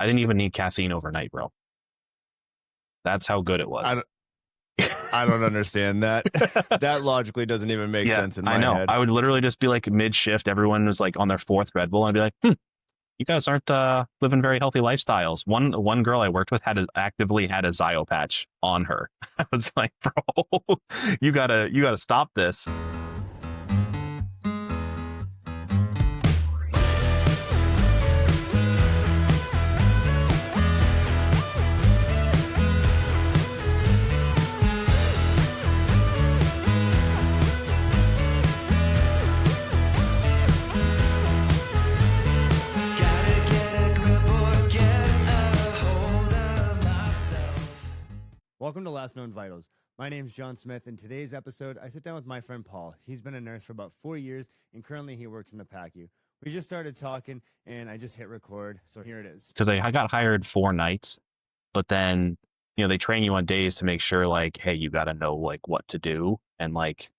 I didn't even need caffeine overnight, bro. That's how good it was. I don't understand that. That logically doesn't even make sense in my I know. head. I would literally just be like mid shift. Everyone was like on their fourth Red Bull, and I'd be like, you guys aren't living very healthy lifestyles. One girl I worked with actively had a Zio patch on her. I was like, bro, you gotta stop this. Welcome to Last Known Vitals. My name's John Smith. In today's episode, I sit down with my friend Paul. He's been a nurse for about 4 years, and currently he works in the PACU. We just started talking, and I just hit record, so here it is. Because I got hired 4 nights, but then, they train you on days to make sure, like, hey, you got to know, like, what to do and, like,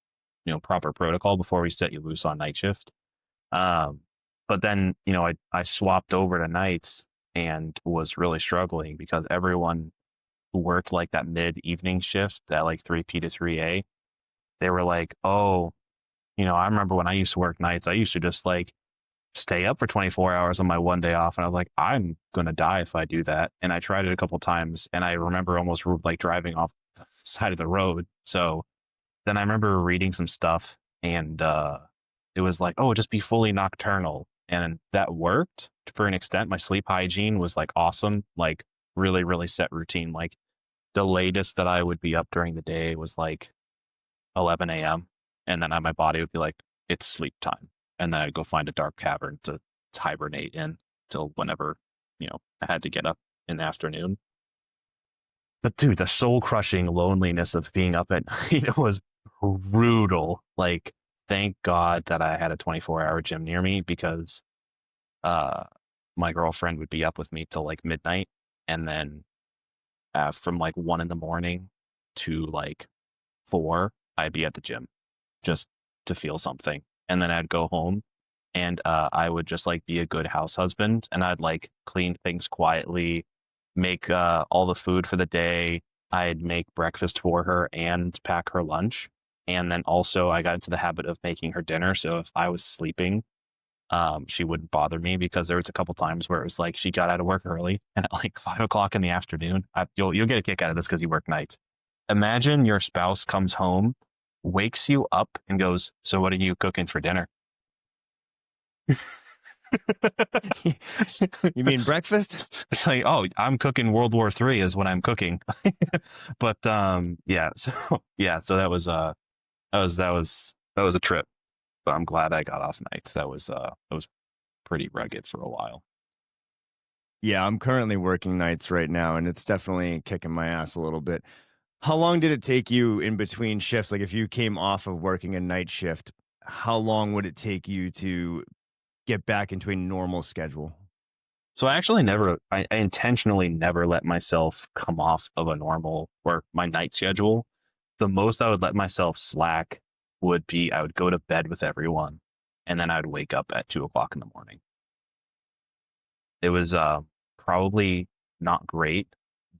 proper protocol before we set you loose on night shift. But then, I swapped over to nights and was really struggling because everyone who worked like that mid-evening shift, that like 3P to 3A, they were like, oh, I remember when I used to work nights, I used to just like stay up for 24 hours on my one day off. And I was like, I'm going to die if I do that. And I tried it a couple times, and I remember almost like driving off the side of the road. So then I remember reading some stuff, and it was like, oh, just be fully nocturnal. And that worked for an extent. My sleep hygiene was like awesome, like really, really set routine. Like the latest that I would be up during the day was like 11 a.m. And then my body would be like, it's sleep time. And then I'd go find a dark cavern to hibernate in till whenever, I had to get up in the afternoon. But dude, the soul crushing loneliness of being up at night was brutal. Like, thank God that I had a 24-hour gym near me, because my girlfriend would be up with me till like midnight. And then from like 1 a.m. to like 4, I'd be at the gym just to feel something. And then I'd go home, and I would just like be a good house husband, and I'd like clean things quietly, make all the food for the day. I'd make breakfast for her and pack her lunch. And then also I got into the habit of making her dinner. So if I was sleeping, she wouldn't bother me, because there was a couple times where it was like she got out of work early, and at like 5 o'clock in the afternoon, you'll get a kick out of this because you work nights. Imagine your spouse comes home, wakes you up, and goes, so what are you cooking for dinner? You mean breakfast? It's like, oh, I'm cooking World War III is what I'm cooking. But so that was a trip. But I'm glad I got off nights. That was pretty rugged for a while. Yeah, I'm currently working nights right now, and it's definitely kicking my ass a little bit. How long did it take you in between shifts? Like, if you came off of working a night shift, how long would it take you to get back into a normal schedule? So I actually I intentionally never let myself come off of a normal or my night schedule. The most I would let myself slack would be I would go to bed with everyone, and then I would wake up at 2 o'clock in the morning. It was probably not great,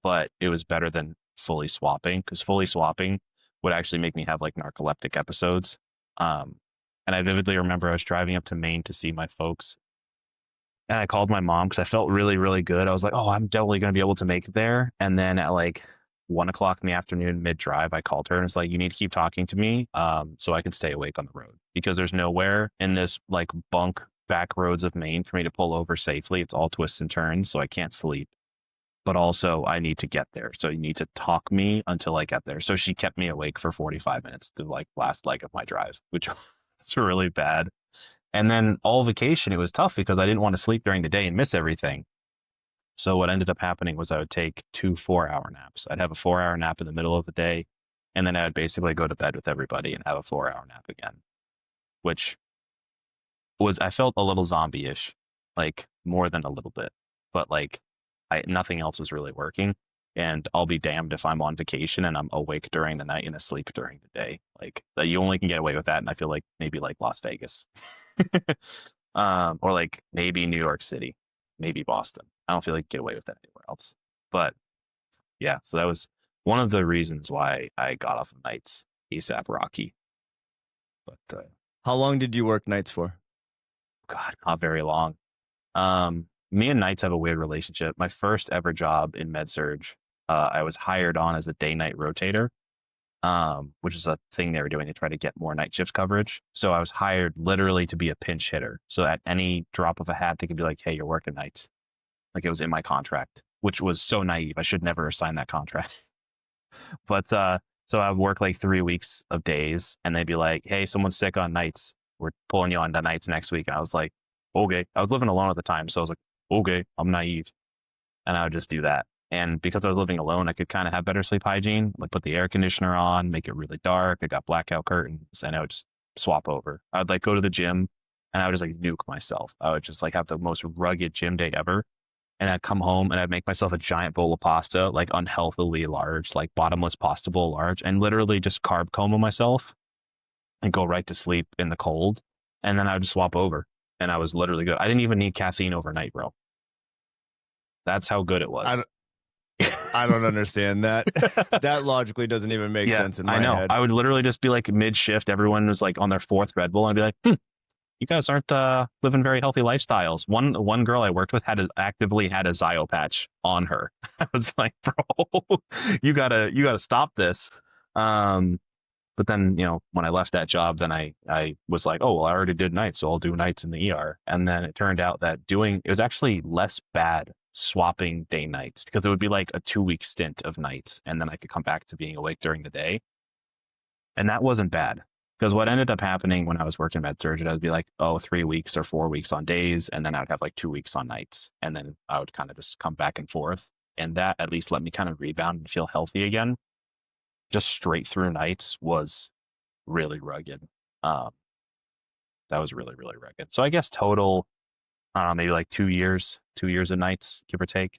but it was better than fully swapping, because fully swapping would actually make me have like narcoleptic episodes. And I vividly remember I was driving up to Maine to see my folks, and I called my mom because I felt really, really good. I was like, oh, I'm definitely going to be able to make it there. And then at like 1 o'clock in the afternoon, mid-drive, I called her and it's like, you need to keep talking to me so I can stay awake on the road, because there's nowhere in this like bunk back roads of Maine for me to pull over safely. It's all twists and turns, so I can't sleep. But also I need to get there. So you need to talk me until I get there. So she kept me awake for 45 minutes, the like last leg of my drive, which was really bad. And then all vacation, it was tough because I didn't want to sleep during the day and miss everything. So what ended up happening was I would take 2 4-hour naps. I'd have a 4-hour nap in the middle of the day, and then I'd basically go to bed with everybody and have a 4-hour nap again, which I felt a little zombie-ish, like more than a little bit, but like nothing else was really working. And I'll be damned if I'm on vacation and I'm awake during the night and asleep during the day. Like, you only can get away with that. And I feel like maybe like Las Vegas, or like maybe New York City, maybe Boston. I don't feel like you get away with that anywhere else. But yeah, so that was one of the reasons why I got off of nights ASAP Rocky. But How long did you work nights for? God, not very long. Me and nights have a weird relationship. My first ever job in med surge, I was hired on as a day night rotator, which is a thing they were doing to try to get more night shift coverage. So I was hired literally to be a pinch hitter. So at any drop of a hat, they could be like, "Hey, you're working nights." Like it was in my contract, which was so naive. I should never have signed that contract. But so I would work like 3 weeks of days, and they'd be like, "Hey, someone's sick on nights. We're pulling you on the nights next week." And I was like, "Okay." I was living alone at the time, so I was like, "Okay, I'm naive," and I would just do that. And because I was living alone, I could kind of have better sleep hygiene, like put the air conditioner on, make it really dark. I got blackout curtains, and I would just swap over. I would like go to the gym, and I would just like nuke myself. I would just like have the most rugged gym day ever, and I'd come home and I'd make myself a giant bowl of pasta, like unhealthily large, like bottomless pasta bowl large, and literally just carb coma myself and go right to sleep in the cold. And then I would just swap over. And I was literally good. I didn't even need caffeine overnight, bro. That's how good it I was. don't, I don't understand that. That logically doesn't even make Yeah, sense in I my know. head. I would literally just be like mid shift. Everyone was like on their fourth Red Bull. And I'd be like, you guys aren't living very healthy lifestyles. One girl I worked with actively had a Zio patch on her. I was like, bro, you gotta stop this. Um, but then when I left that job, then I was like, oh well, I already did nights, so I'll do nights in the ER. And then it turned out that it was actually less bad swapping day nights because it would be like a 2 week stint of nights, and then I could come back to being awake during the day. And that wasn't bad because what ended up happening when I was working med surg, I'd be like, oh, 3 weeks or 4 weeks on days. And then I would have like 2 weeks on nights. And then I would kind of just come back and forth. And that at least let me kind of rebound and feel healthy again. Just straight through nights was really rugged. Um, that was really, really rugged. So I guess total, maybe like 2 years of nights, give or take.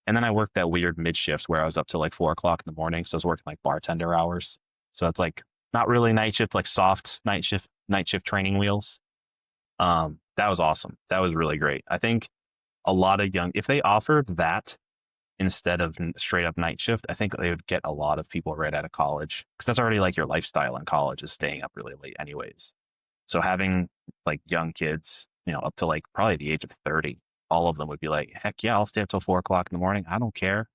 And then I worked that weird mid shift where I was up till like 4 o'clock in the morning. So I was working like bartender hours. So it's like not really night shift, like soft night shift training wheels. That was awesome. That was really great. I think a lot of if they offered that instead of straight up night shift, I think they would get a lot of people right out of college because that's already like your lifestyle in college is staying up really late anyways. So having like young kids, up to like probably the age of 30, all of them would be like, heck yeah, I'll stay up till 4 o'clock in the morning. I don't care.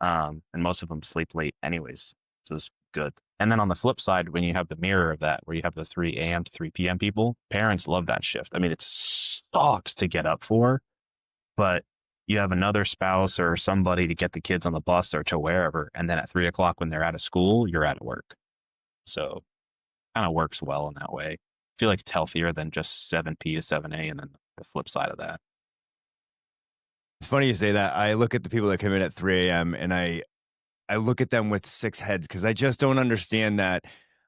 And most of them sleep late anyways. So it's good. And then on the flip side, when you have the mirror of that, where you have the 3 a.m. to 3 p.m. people, parents love that shift. I mean, it sucks to get up for, but you have another spouse or somebody to get the kids on the bus or to wherever. And then at 3 o'clock when they're out of school, you're out of work. So kind of works well in that way. I feel like it's healthier than just 7 p to 7 a, and then the flip side of that. It's funny you say that. I look at the people that come in at 3 a.m. and I look at them with six heads because I just don't understand that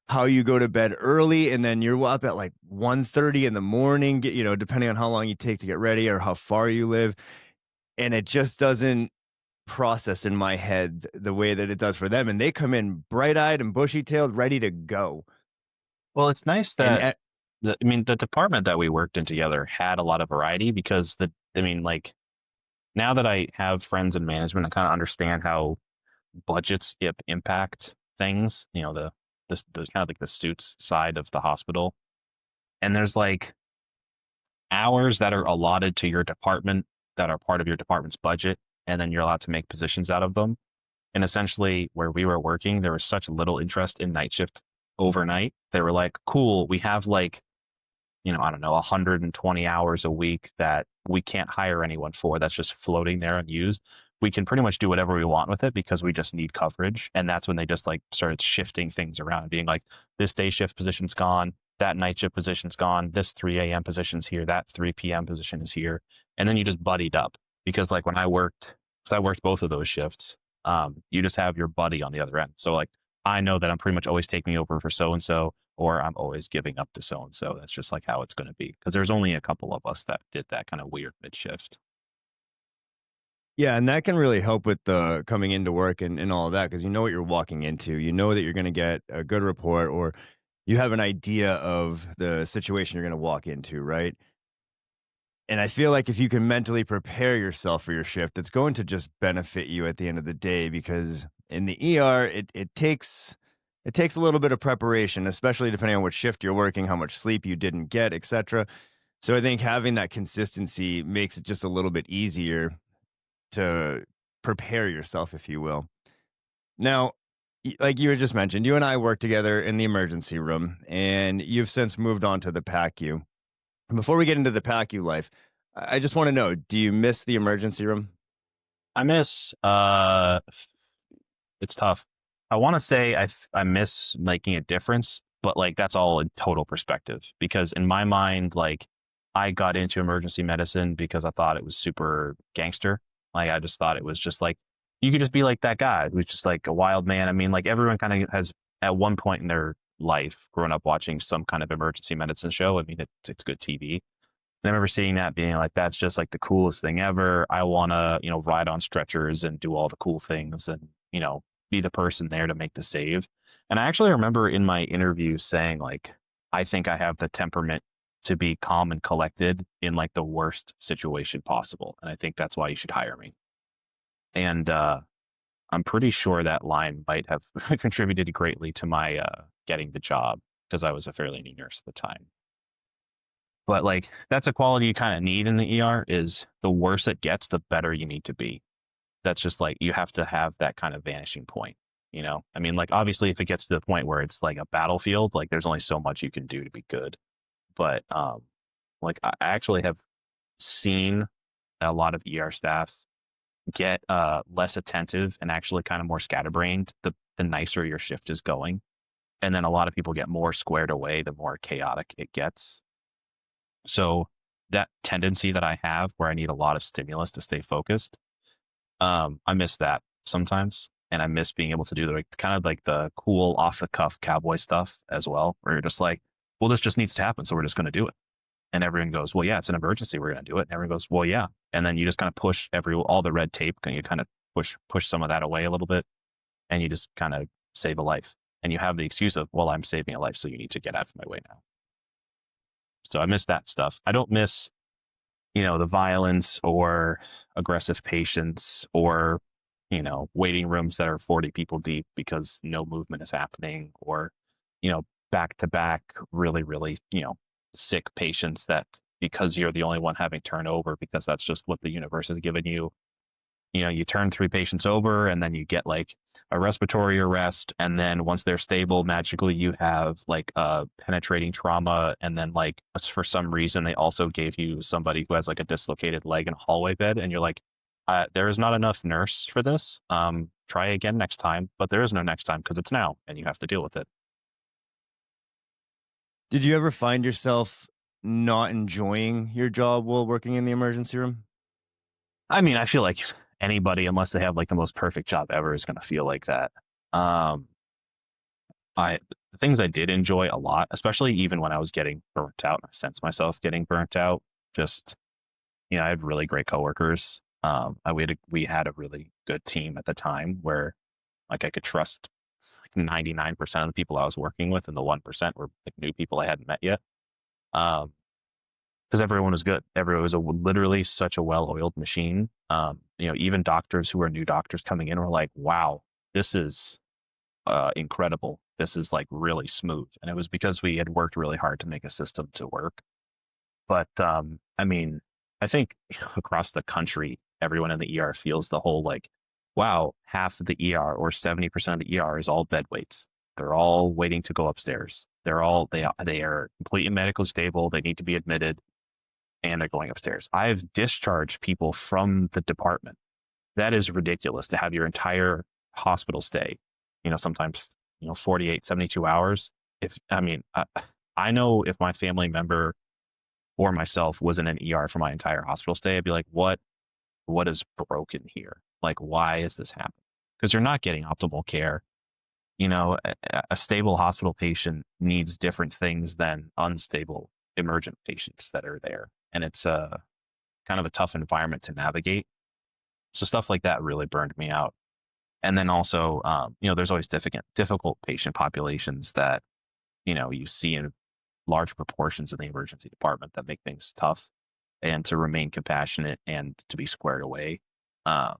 how you go to bed early and then you're up at like 1:30 in the morning, depending on how long you take to get ready or how far you live. And it just doesn't process in my head the way that it does for them. And they come in bright eyed and bushy tailed, ready to go. Well, it's nice And that the department that we worked in together had a lot of variety because like now that I have friends in management, I kind of understand how budgets impact things. The kind of like the suits side of the hospital, and there's like hours that are allotted to your department that are part of your department's budget, and then you're allowed to make positions out of them. And essentially, where we were working, there was such little interest in night shift overnight. They were like, "Cool, we have like I don't know, 120 hours a week that we can't hire anyone for. That's just floating there unused. We can pretty much do whatever we want with it because we just need coverage." And that's when they just like started shifting things around, being like, this day shift position's gone, that night shift position's gone, this 3 a.m. position's here, that 3 p.m. position is here. And then you just buddied up because like when because I worked both of those shifts, you just have your buddy on the other end. So like I know that I'm pretty much always taking over for so and so, or I'm always giving up to so and so. That's just like how it's going to be because there's only a couple of us that did that kind of weird mid shift. yeah, and that can really help with the coming into work and all of that because you know what you're walking into. You know that you're going to get a good report or you have an idea of the situation you're going to walk into, right? And I feel like if you can mentally prepare yourself for your shift, it's going to just benefit you at the end of the day because in the ER, it takes a little bit of preparation, especially depending on what shift you're working, how much sleep you didn't get, etc. So I think having that consistency makes it just a little bit easier to prepare yourself, if you will. Now, like you had just mentioned, you and I work together in the emergency room, and you've since moved on to the PACU. Before we get into the PACU life, I just want to know: do you miss the emergency room? I miss it's tough. I want to say I miss making a difference, but like that's all in total perspective because in my mind, like I got into emergency medicine because I thought it was super gangster. Like I just thought it was just like you could just be like that guy who's just like a wild man. I mean, like everyone kind of has at one point in their life grown up watching some kind of emergency medicine show. I mean, it's good TV. I remember seeing that being like, that's just like the coolest thing ever. I want to, ride on stretchers and do all the cool things and, be the person there to make the save. And I actually remember in my interview saying, like, I think I have the temperament to be calm and collected in like the worst situation possible. And I think that's why you should hire me. And I'm pretty sure that line might have contributed greatly to my getting the job because I was a fairly new nurse at the time. But like that's a quality you kind of need in the ER is the worse it gets, the better you need to be. That's just like you have to have that kind of vanishing point, I mean, like obviously if it gets to the point where it's like a battlefield, like there's only so much you can do to be good. But like I actually have seen a lot of ER staff get less attentive and actually kind of more scatterbrained the nicer your shift is going. And then a lot of people get more squared away the more chaotic it gets. So that tendency that I have where I need a lot of stimulus to stay focused, I miss that sometimes. And I miss being able to do the like, kind of like the cool off the cuff cowboy stuff as well, where you're just like, well, this just needs to happen. So we're just going to do it. And everyone goes, well, yeah, it's an emergency. We're going to do it. And everyone goes, well, yeah. And then you just kind of push all the red tape and you kind of push some of that away a little bit. And you just kind of save a life. And you have the excuse of, well, I'm saving a life. So you need to get out of my way now. So I miss that stuff. I don't miss, the violence or aggressive patients or, waiting rooms that are 40 people deep because no movement is happening or, back to back, really, really, sick patients that because you're the only one having turnover because that's just what the universe has given you, you turn 3 patients over and then you get like a respiratory arrest. And then once they're stable, magically you have like a penetrating trauma. And then like for some reason, they also gave you somebody who has like a dislocated leg in a hallway bed. And you're like, there is not enough nurse for this. Try again next time, but there is no next time because it's now and you have to deal with it. Did you ever find yourself not enjoying your job while working in the emergency room? I mean, I feel like anybody, unless they have like the most perfect job ever, is going to feel like that. Um, the things I did enjoy a lot, especially even when I was getting burnt out, I sensed myself getting burnt out. Just, I had really great coworkers. We had a really good team at the time where like I could trust like 99% of the people I was working with, and the 1% were like new people I hadn't met yet. Um, because everyone was good. Everyone was literally such a well-oiled machine. Even doctors who are new doctors coming in were like, "Wow, this is incredible. This is like really smooth." And it was because we had worked really hard to make a system to work. But I mean, I think across the country, everyone in the ER feels the whole like, "Wow, half of the ER or 70% of the ER is all bed weights. They're all waiting to go upstairs. They are completely medically stable. They need to be admitted." And they're going upstairs. I've discharged people from the department. That is ridiculous to have your entire hospital stay, sometimes, 48, 72 hours. I know if my family member or myself was in an ER for my entire hospital stay, I'd be like, what is broken here? Like, why is this happening? Because you're not getting optimal care. A stable hospital patient needs different things than unstable emergent patients that are there. And it's a kind of a tough environment to navigate. So stuff like that really burned me out. And then also, there's always difficult patient populations that, you see in large proportions in the emergency department that make things tough. and to remain compassionate and to be squared away uh,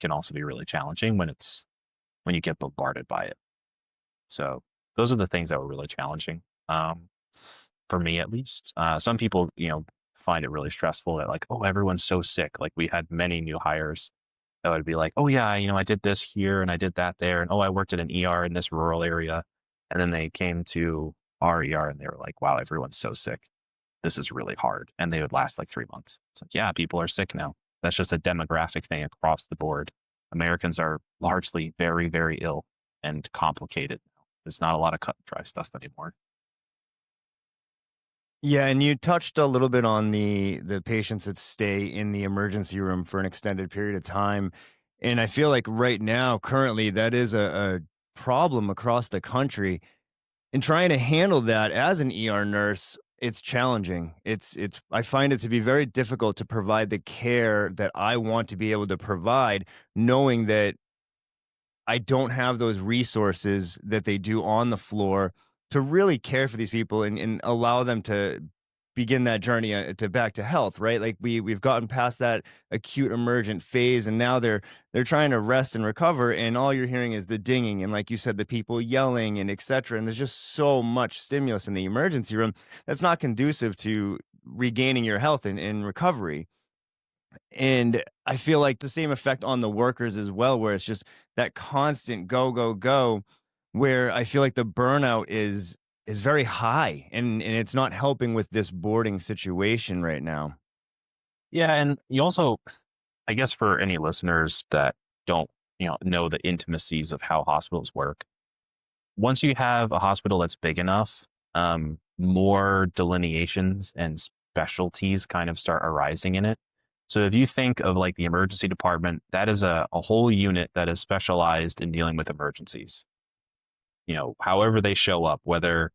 can also be really challenging when you get bombarded by it. So those are the things that were really challenging, um, for me at least. Some people, find it really stressful that like, oh, everyone's so sick. Like we had many new hires that would be like, oh yeah, I did this here and I did that there, and oh, I worked at an ER in this rural area, and then they came to our ER and they were like, wow, everyone's so sick. This is really hard, and they would last like 3 months. It's like, yeah, people are sick now. That's just a demographic thing across the board. Americans are largely very, very ill and complicated. There's not a lot of cut and dry stuff anymore. Yeah, and you touched a little bit on the patients that stay in the emergency room for an extended period of time, and I feel like right now, currently, that is a problem across the country. And trying to handle that as an ER nurse, it's challenging. It's I find it to be very difficult to provide the care that I want to be able to provide, knowing that I don't have those resources that they do on the floor to really care for these people and allow them to begin that journey to back to health, right? Like we've gotten past that acute emergent phase, and now they're trying to rest and recover, and all you're hearing is the dinging and, like you said, the people yelling and etc. And there's just so much stimulus in the emergency room that's not conducive to regaining your health and recovery. And I feel like the same effect on the workers as well, where it's just that constant go, go, go, where I feel like the burnout is very high and it's not helping with this boarding situation right now. Yeah, and you also, I guess, for any listeners that don't, know the intimacies of how hospitals work, once you have a hospital that's big enough, more delineations and specialties kind of start arising in it. So if you think of like the emergency department, that is a whole unit that is specialized in dealing with emergencies. However they show up, whether,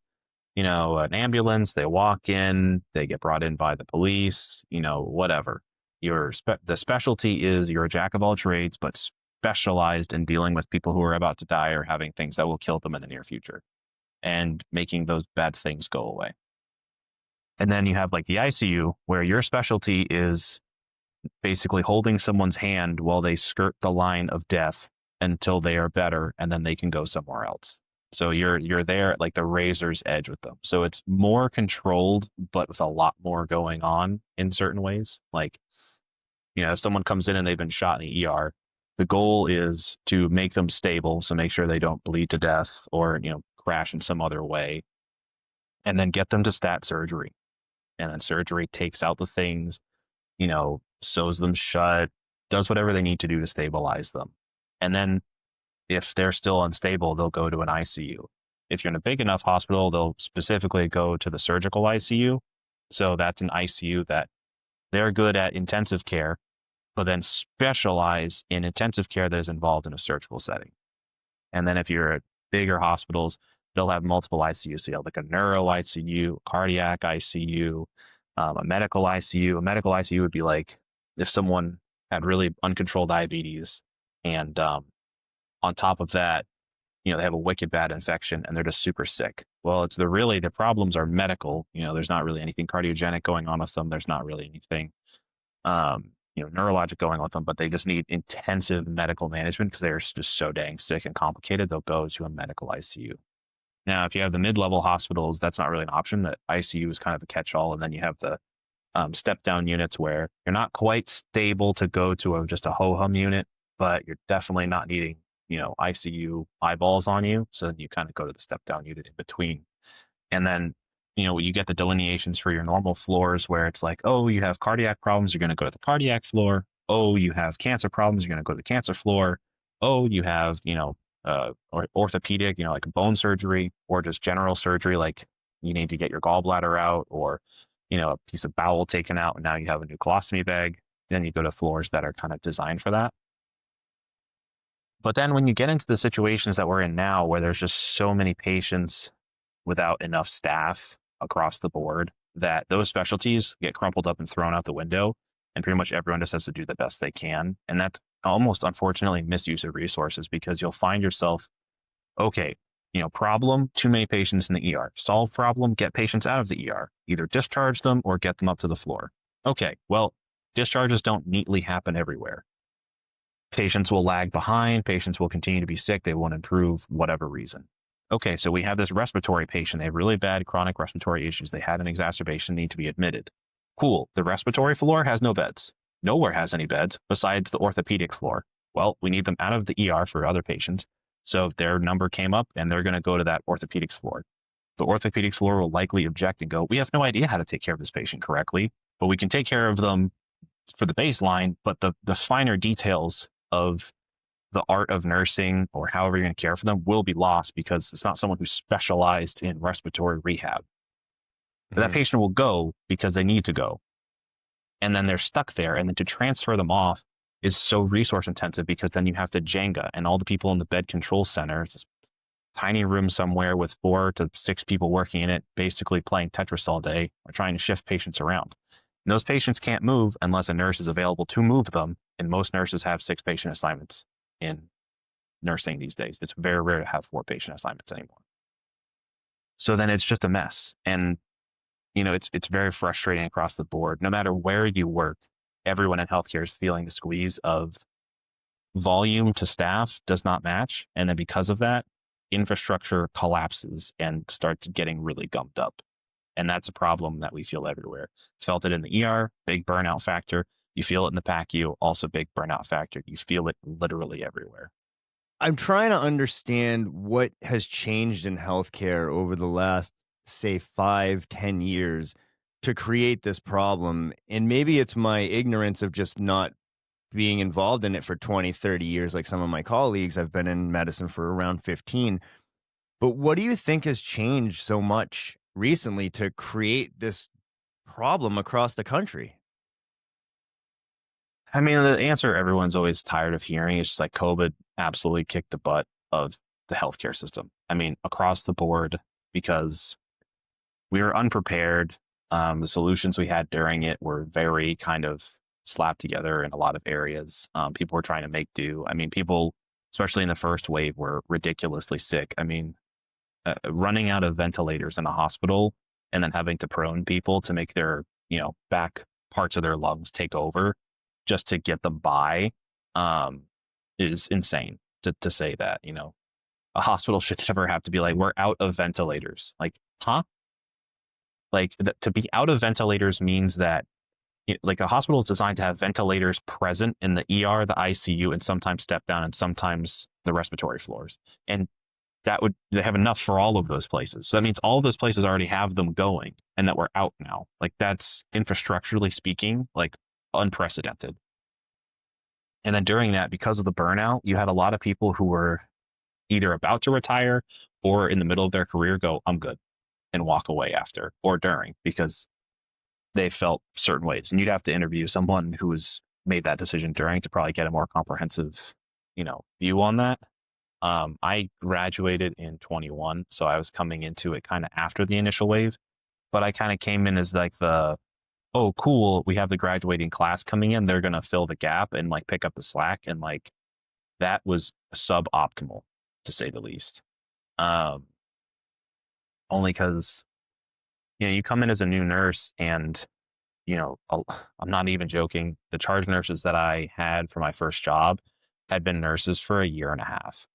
an ambulance, they walk in, they get brought in by the police, whatever. The specialty is you're a jack of all trades, but specialized in dealing with people who are about to die or having things that will kill them in the near future and making those bad things go away. And then you have like the ICU, where your specialty is basically holding someone's hand while they skirt the line of death until they are better, and then they can go somewhere else. So you're there at like the razor's edge with them. So it's more controlled, but with a lot more going on in certain ways. Like, if someone comes in and they've been shot in the ER, the goal is to make them stable. So make sure they don't bleed to death or, crash in some other way, and then get them to stat surgery. And then surgery takes out the things, sews them shut, does whatever they need to do to stabilize them. And then if they're still unstable, they'll go to an ICU. If you're in a big enough hospital, they'll specifically go to the surgical ICU. So that's an ICU that they're good at intensive care, but then specialize in intensive care that is involved in a surgical setting. And then if you're at bigger hospitals, they'll have multiple ICUs. So you have like a neuro ICU, cardiac ICU, a medical ICU. A medical ICU would be like if someone had really uncontrolled diabetes and on top of that, they have a wicked bad infection and they're just super sick. Well, the problems are medical. There's not really anything cardiogenic going on with them. There's not really anything, neurologic going on with them, but they just need intensive medical management because they're just so dang sick and complicated. They'll go to a medical ICU. Now, if you have the mid-level hospitals, that's not really an option. The ICU is kind of a catch-all, and then you have the step-down units where you're not quite stable to go to just a ho-hum unit, but you're definitely not needing, ICU eyeballs on you. So then you kind of go to the step-down unit in between. And then, you get the delineations for your normal floors where it's like, oh, you have cardiac problems, you're going to go to the cardiac floor. Oh, you have cancer problems, you're going to go to the cancer floor. Oh, you have, or orthopedic, like bone surgery or just general surgery, like you need to get your gallbladder out or, a piece of bowel taken out and now you have a new colostomy bag. Then you go to floors that are kind of designed for that. But then when you get into the situations that we're in now, where there's just so many patients without enough staff across the board, that those specialties get crumpled up and thrown out the window, and pretty much everyone just has to do the best they can. And that's almost, unfortunately, misuse of resources, because you'll find yourself, okay, problem, too many patients in the ER. Solve problem, get patients out of the ER. Either discharge them or get them up to the floor. Okay, well, discharges don't neatly happen everywhere. Patients will lag behind, patients will continue to be sick, they won't improve, whatever reason. Okay, so we have this respiratory patient, they have really bad chronic respiratory issues, they had an exacerbation, need to be admitted. Cool, the respiratory floor has no beds. Nowhere has any beds besides the orthopedic floor. Well, we need them out of the ER for other patients. So their number came up and they're going to go to that orthopedics floor. The orthopedics floor will likely object and go, we have no idea how to take care of this patient correctly, but we can take care of them for the baseline, but the finer details of the art of nursing or however you're going to care for them will be lost because it's not someone who's specialized in respiratory rehab. But that Mhm. patient will go because they need to go. And then they're stuck there. And then to transfer them off is so resource intensive because then you have to Jenga and all the people in the bed control center, it's this tiny room somewhere with 4 to 6 people working in it, basically playing Tetris all day or trying to shift patients around. And those patients can't move unless a nurse is available to move them. And most nurses have 6 patient assignments in nursing these days. It's very rare to have 4 patient assignments anymore. So then it's just a mess. And it's very frustrating across the board. No matter where you work, everyone in healthcare is feeling the squeeze of volume to staff does not match. And then because of that, infrastructure collapses and starts getting really gummed up. And that's a problem that we feel everywhere. Felt it in the ER, big burnout factor. You feel it in the PACU, also big burnout factor. You feel it literally everywhere. I'm trying to understand what has changed in healthcare over the last, say, 5, 10 years to create this problem. And maybe it's my ignorance of just not being involved in it for 20, 30 years, like some of my colleagues. I've been in medicine for around 15. But what do you think has changed so much recently to create this problem across the country? I mean, the answer everyone's always tired of hearing is just like COVID absolutely kicked the butt of the healthcare system. I mean, across the board, because we were unprepared. The solutions we had during it were very kind of slapped together in a lot of areas. People were trying to make do. I mean, people, especially in the first wave, were ridiculously sick. I mean, running out of ventilators in a hospital and then having to prone people to make their, back parts of their lungs take over just to get them by um, is insane to say that, a hospital should never have to be like, we're out of ventilators. Like, huh? Like to be out of ventilators means that like a hospital is designed to have ventilators present in the ER, the ICU, and sometimes step down and sometimes the respiratory floors. And they have enough for all of those places. So that means all of those places already have them going and that we're out now. Like that's infrastructurally speaking, like unprecedented. And then during that, because of the burnout, you had a lot of people who were either about to retire or in the middle of their career go, I'm good, and walk away after or during because they felt certain ways. And you'd have to interview someone who has made that decision during to probably get a more comprehensive, view on that. I graduated in 21, so I was coming into it kind of after the initial wave, but I kind of came in as like oh, cool, we have the graduating class coming in. They're going to fill the gap and like pick up the slack. And like that was suboptimal to say the least. Um, Only because, you come in as a new nurse and, I'm not even joking. The charge nurses that I had for my first job had been nurses for a year and a half,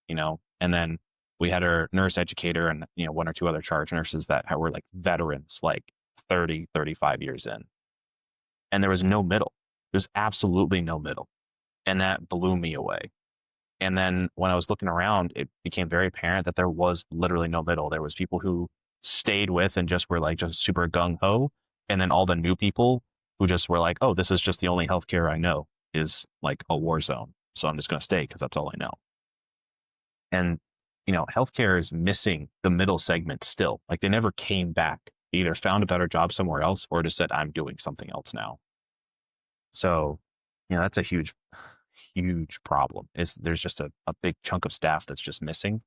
and then we had our nurse educator and, 1 or 2 other charge nurses that were like veterans, like 30, 35 years in. And there was no middle. There's absolutely no middle. And that blew me away. And then when I was looking around, it became very apparent that there was literally no middle. There was people who stayed with and just were like just super gung ho. And then all the new people who just were like, oh, this is just the only healthcare I know is like a war zone. So I'm just going to stay because that's all I know. And, healthcare is missing the middle segment still. Like they never came back. They either found a better job somewhere else or just said, I'm doing something else now. So, that's a huge, huge problem. There's just a big chunk of staff that's just missing.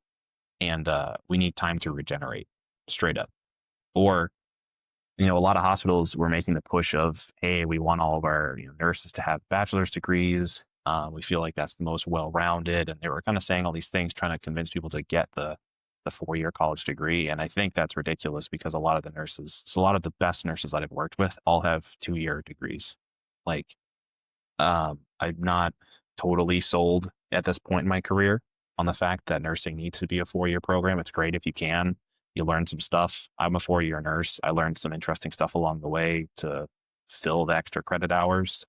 And we need time to regenerate straight up. Or, a lot of hospitals were making the push of, hey, we want all of our nurses to have bachelor's degrees. We feel like that's the most well-rounded. And they were kind of saying all these things, trying to convince people to get the the 4-year college degree. And I think that's ridiculous because a lot of the nurses, so a lot of the best nurses that I've worked with all have 2-year degrees. Like, I'm not totally sold at this point in my career on the fact that nursing needs to be a 4-year program. It's great if you can. You learn some stuff. I'm a 4-year nurse. I learned some interesting stuff along the way to fill the extra credit hours.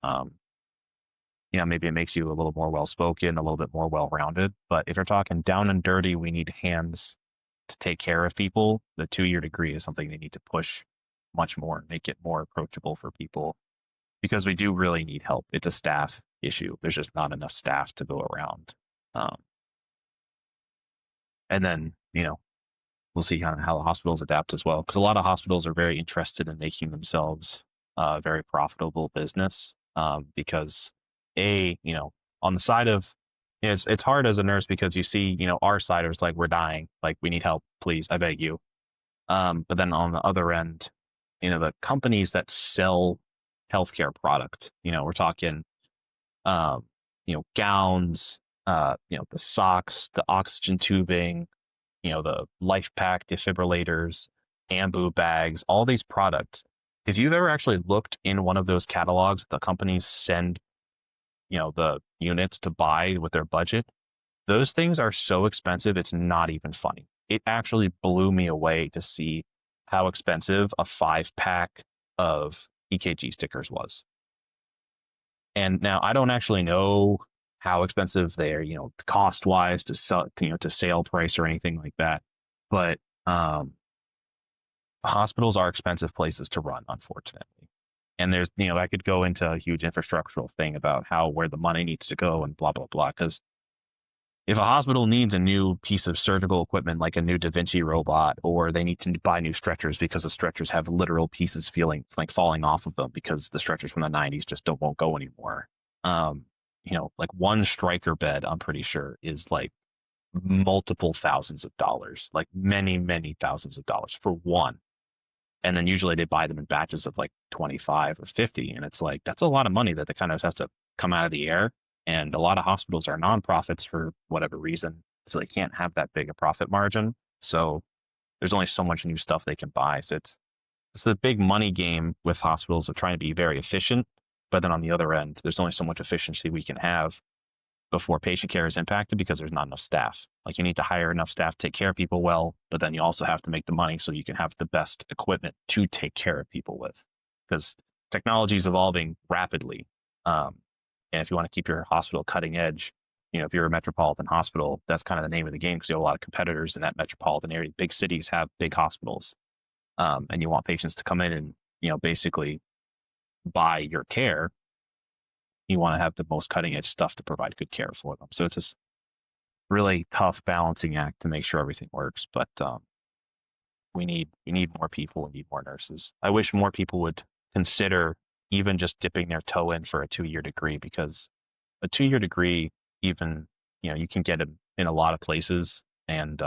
Maybe it makes you a little more well spoken, a little bit more well rounded. But if you're talking down and dirty, we need hands to take care of people. The 2-year degree is something they need to push much more, make it more approachable for people because we do really need help. It's a staff issue. There's just not enough staff to go around. Um, and then, we'll see kind of how the hospitals adapt as well. Because a lot of hospitals are very interested in making themselves a very profitable business. Because on the side of, it's hard as a nurse because you see, our side is like, we're dying, like we need help, please, I beg you. But then on the other end, the companies that sell healthcare product, we're talking, gowns, the socks, the oxygen tubing, the life pack defibrillators, ambu bags, all these products. If you've ever actually looked in one of those catalogs, the companies send, the units to buy with their budget. Those things are so expensive, it's not even funny. It actually blew me away to see how expensive a 5-pack of EKG stickers was. And now I don't actually know how expensive they are, cost wise to sell, to sale price or anything like that. But hospitals are expensive places to run, unfortunately. And there's, I could go into a huge infrastructural thing about where the money needs to go and blah, blah, blah. Because if a hospital needs a new piece of surgical equipment, like a new Da Vinci robot, or they need to buy new stretchers because the stretchers have literal pieces falling off of them because the stretchers from the 90s just won't go anymore. Like one striker bed, I'm pretty sure is like multiple thousands of dollars, like many, many thousands of dollars for one. And then usually they buy them in batches of like 25 or 50. And it's like, that's a lot of money that kind of has to come out of the air. And a lot of hospitals are nonprofits for whatever reason. So they can't have that big a profit margin. So there's only so much new stuff they can buy. So it's the big money game with hospitals of trying to be very efficient. But then on the other end, there's only so much efficiency we can have before patient care is impacted because there's not enough staff. Like you need to hire enough staff to take care of people well, but then you also have to make the money so you can have the best equipment to take care of people with. Because technology is evolving rapidly. And if you want to keep your hospital cutting edge, if you're a metropolitan hospital, that's kind of the name of the game because you have a lot of competitors in that metropolitan area. Big cities have big hospitals. And you want patients to come in and, basically buy your care. You want to have the most cutting edge stuff to provide good care for them. So it's this really tough balancing act to make sure everything works. But we need more people. We need more nurses. I wish more people would consider even just dipping their toe in for a 2-year degree because a 2-year degree, even, you can get it in a lot of places. And,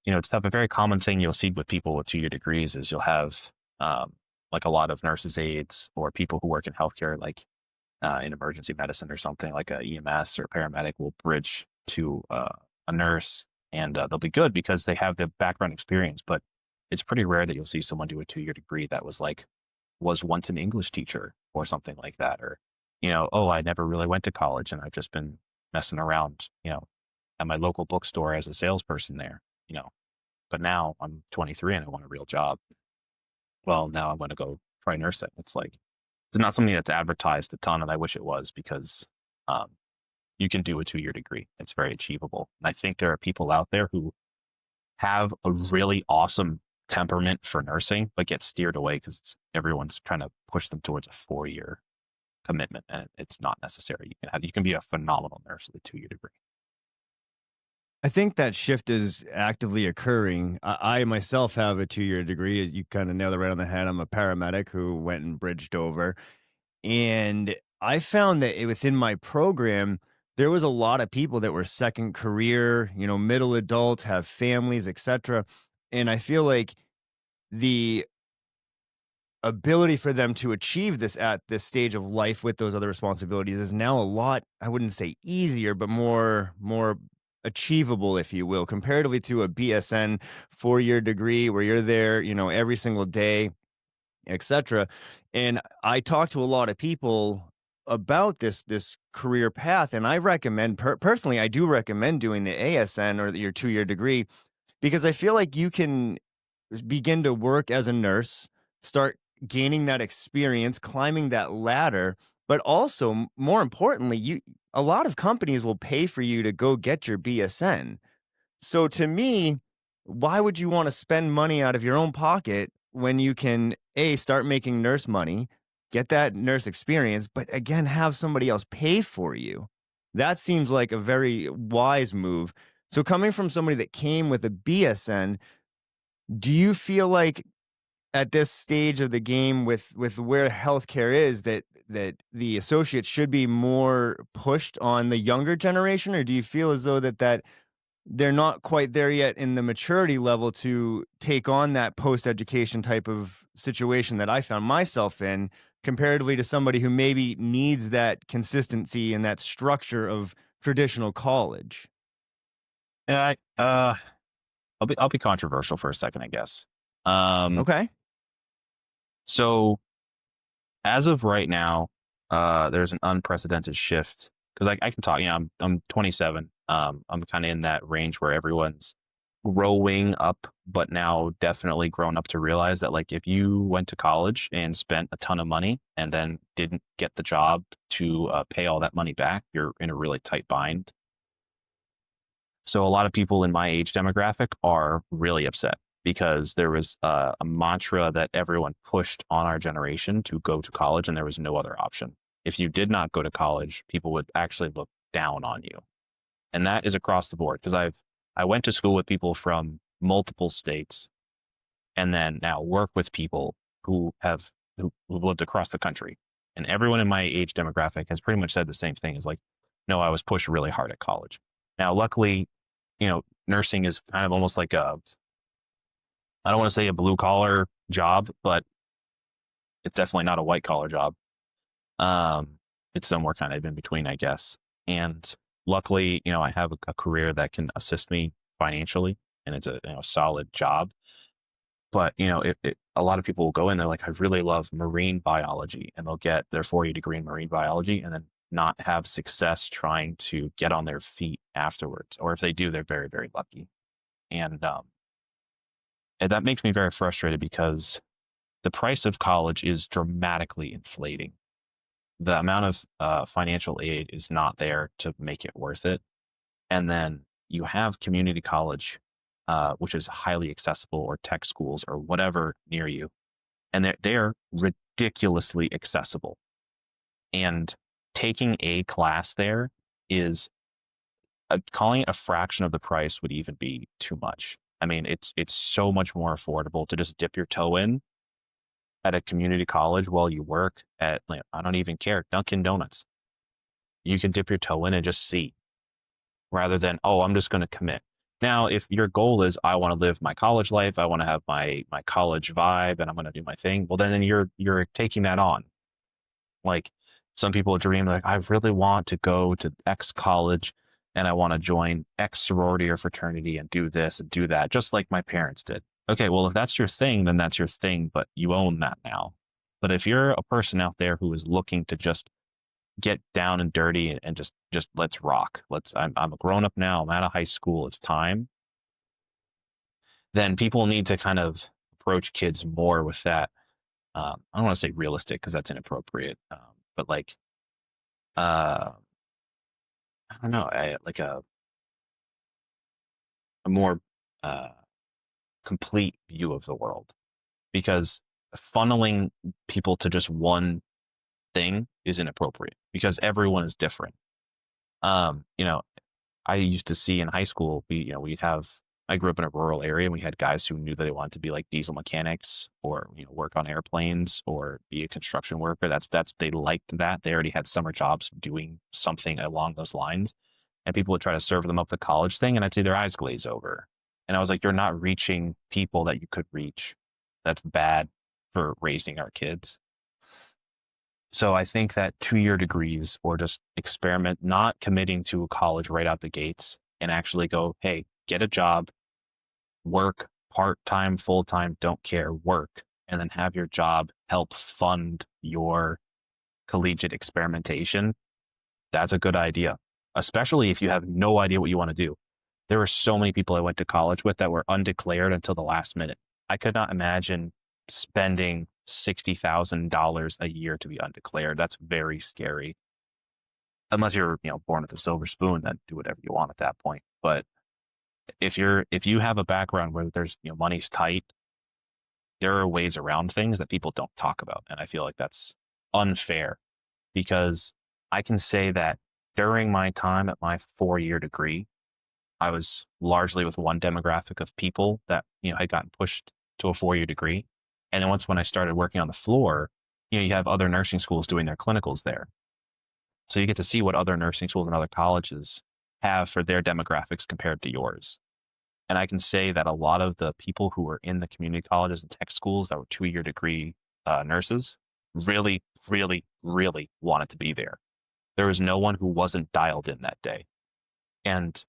it's tough. A very common thing you'll see with people with 2-year degrees is you'll have like a lot of nurses aides or people who work in healthcare, like in emergency medicine or something like a EMS or paramedic will bridge to a nurse and they'll be good because they have the background experience. But it's pretty rare that you'll see someone do a 2-year degree that was once an English teacher or something like that. Or, oh, I never really went to college and I've just been messing around, at my local bookstore as a salesperson there, but now I'm 23 and I want a real job. Well, now I'm going to go try nursing. It's not something that's advertised a ton, and I wish it was because you can do a 2-year degree. It's very achievable. And I think there are people out there who have a really awesome temperament for nursing, but get steered away because everyone's trying to push them towards a 4-year commitment, and it's not necessary. You can be a phenomenal nurse with a 2-year degree. I think that shift is actively occurring. I myself have a 2-year degree. You kind of nailed it right on the head. I'm a paramedic who went and bridged over. And I found that within my program, there was a lot of people that were second career, middle adult, have families, etc. And I feel like the ability for them to achieve this at this stage of life with those other responsibilities is now a lot, I wouldn't say easier, but more achievable, if you will, comparatively to a BSN 4-year degree where you're there, every single day, etc. And I talk to a lot of people about this career path, and I recommend personally, I do recommend doing the ASN or your 2-year degree because I feel like you can begin to work as a nurse, start gaining that experience, climbing that ladder, but also more importantly, you a lot of companies will pay for you to go get your BSN. So to me, why would you want to spend money out of your own pocket when you can A, start making nurse money, get that nurse experience, but again, have somebody else pay for you? That seems like a very wise move. So coming from somebody that came with a BSN, do you feel like at this stage of the game with where healthcare is that the associates should be more pushed on the younger generation, or do you feel as though that they're not quite there yet in the maturity level to take on that post-education type of situation that I found myself in, comparatively to somebody who maybe needs that consistency and that structure of traditional college? Yeah, I'll be controversial for a second, I guess. Um, Okay. so as of right now, there's an unprecedented shift because I can talk. I'm 27. I'm kind of in that range where everyone's growing up, but now definitely grown up to realize that like if you went to college and spent a ton of money and then didn't get the job to pay all that money back, you're in a really tight bind. So a lot of people in my age demographic are really upset because there was a mantra that everyone pushed on our generation to go to college, and there was no other option. If you did not go to college, people would actually look down on you, and that is across the board. Because I went to school with people from multiple states, and then now work with people who've lived across the country, and everyone in my age demographic has pretty much said the same thing. Is like, no, I was pushed really hard at college. Now, luckily, nursing is kind of almost like I don't want to say a blue collar job, but it's definitely not a white collar job. Um, it's somewhere kind of in between, I guess. And luckily, I have a career that can assist me financially, and it's a solid job. But a lot of people will go in, they're like, I really love marine biology, and they'll get their 4-year degree in marine biology, and then not have success trying to get on their feet afterwards. Or if they do, they're very, very lucky. And that makes me very frustrated because the price of college is dramatically inflating. The amount of financial aid is not there to make it worth it. And then you have community college, which is highly accessible, or tech schools or whatever near you. And they're ridiculously accessible. And taking a class there is calling it a fraction of the price would even be too much. I mean, it's so much more affordable to just dip your toe in at a community college while you work at, like, I don't even care, Dunkin' Donuts. You can dip your toe in and just see, rather than, oh, I'm just going to commit. Now, if your goal is I want to live my college life, I want to have my college vibe, and I'm going to do my thing, well, then you're taking that on. Like, some people dream like, I really want to go to X college and I want to join X sorority or fraternity and do this and do that, just like my parents did. Okay, well, if that's your thing, then that's your thing, but you own that now. But if you're a person out there who is looking to just get down and dirty and just let's rock. I'm a grown up now, I'm out of high school, it's time. Then people need to kind of approach kids more with that. I don't want to say realistic because that's inappropriate. But like, uh, I don't know, like a more uh, complete view of the world, because funneling people to just one thing is inappropriate because everyone is different. Um, you know, I used to see in high school, I grew up in a rural area, and we had guys who knew that they wanted to be like diesel mechanics, or, work on airplanes, or be a construction worker. They liked that. They already had summer jobs doing something along those lines. And people would try to serve them up the college thing, and I'd see their eyes glaze over. And I was like, you're not reaching people that you could reach. That's bad for raising our kids. So I think that 2-year degrees, or just experiment, not committing to college right out the gates, and actually go, hey, get a job, work part time, full time, don't care, work, and then have your job help fund your collegiate experimentation, that's a good idea, especially if you have no idea what you want to do. There were so many people I went to college with that were undeclared until the last minute. I could not imagine spending $60,000 a year to be undeclared. That's very scary. Unless you're, born with a silver spoon, then do whatever you want at that point. But if you have a background where there's, money's tight, there are ways around things that people don't talk about. And I feel like that's unfair because I can say that during my time at my 4-year degree, I was largely with one demographic of people that, had gotten pushed to a 4-year degree. And then once when I started working on the floor, you have other nursing schools doing their clinicals there. So you get to see what other nursing schools and other colleges have for their demographics compared to yours. And I can say that a lot of the people who were in the community colleges and tech schools that were 2-year degree nurses really, really, really wanted to be there. There was no one who wasn't dialed in that day. And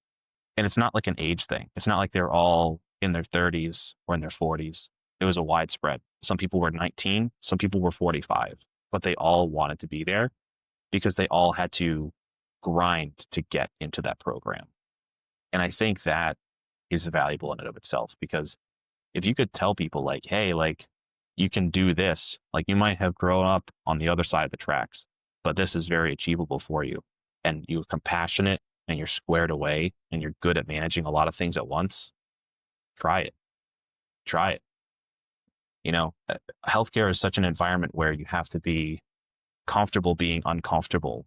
it's not like an age thing. It's not like they're all in their 30s or in their 40s. It was a widespread. Some people were 19, some people were 45, but they all wanted to be there because they all had to grind to get into that program. And I think that is valuable in and of itself because if you could tell people like, hey, like you can do this, like you might have grown up on the other side of the tracks, but this is very achievable for you. And you're compassionate and you're squared away and you're good at managing a lot of things at once, try it. Try it. Healthcare is such an environment where you have to be comfortable being uncomfortable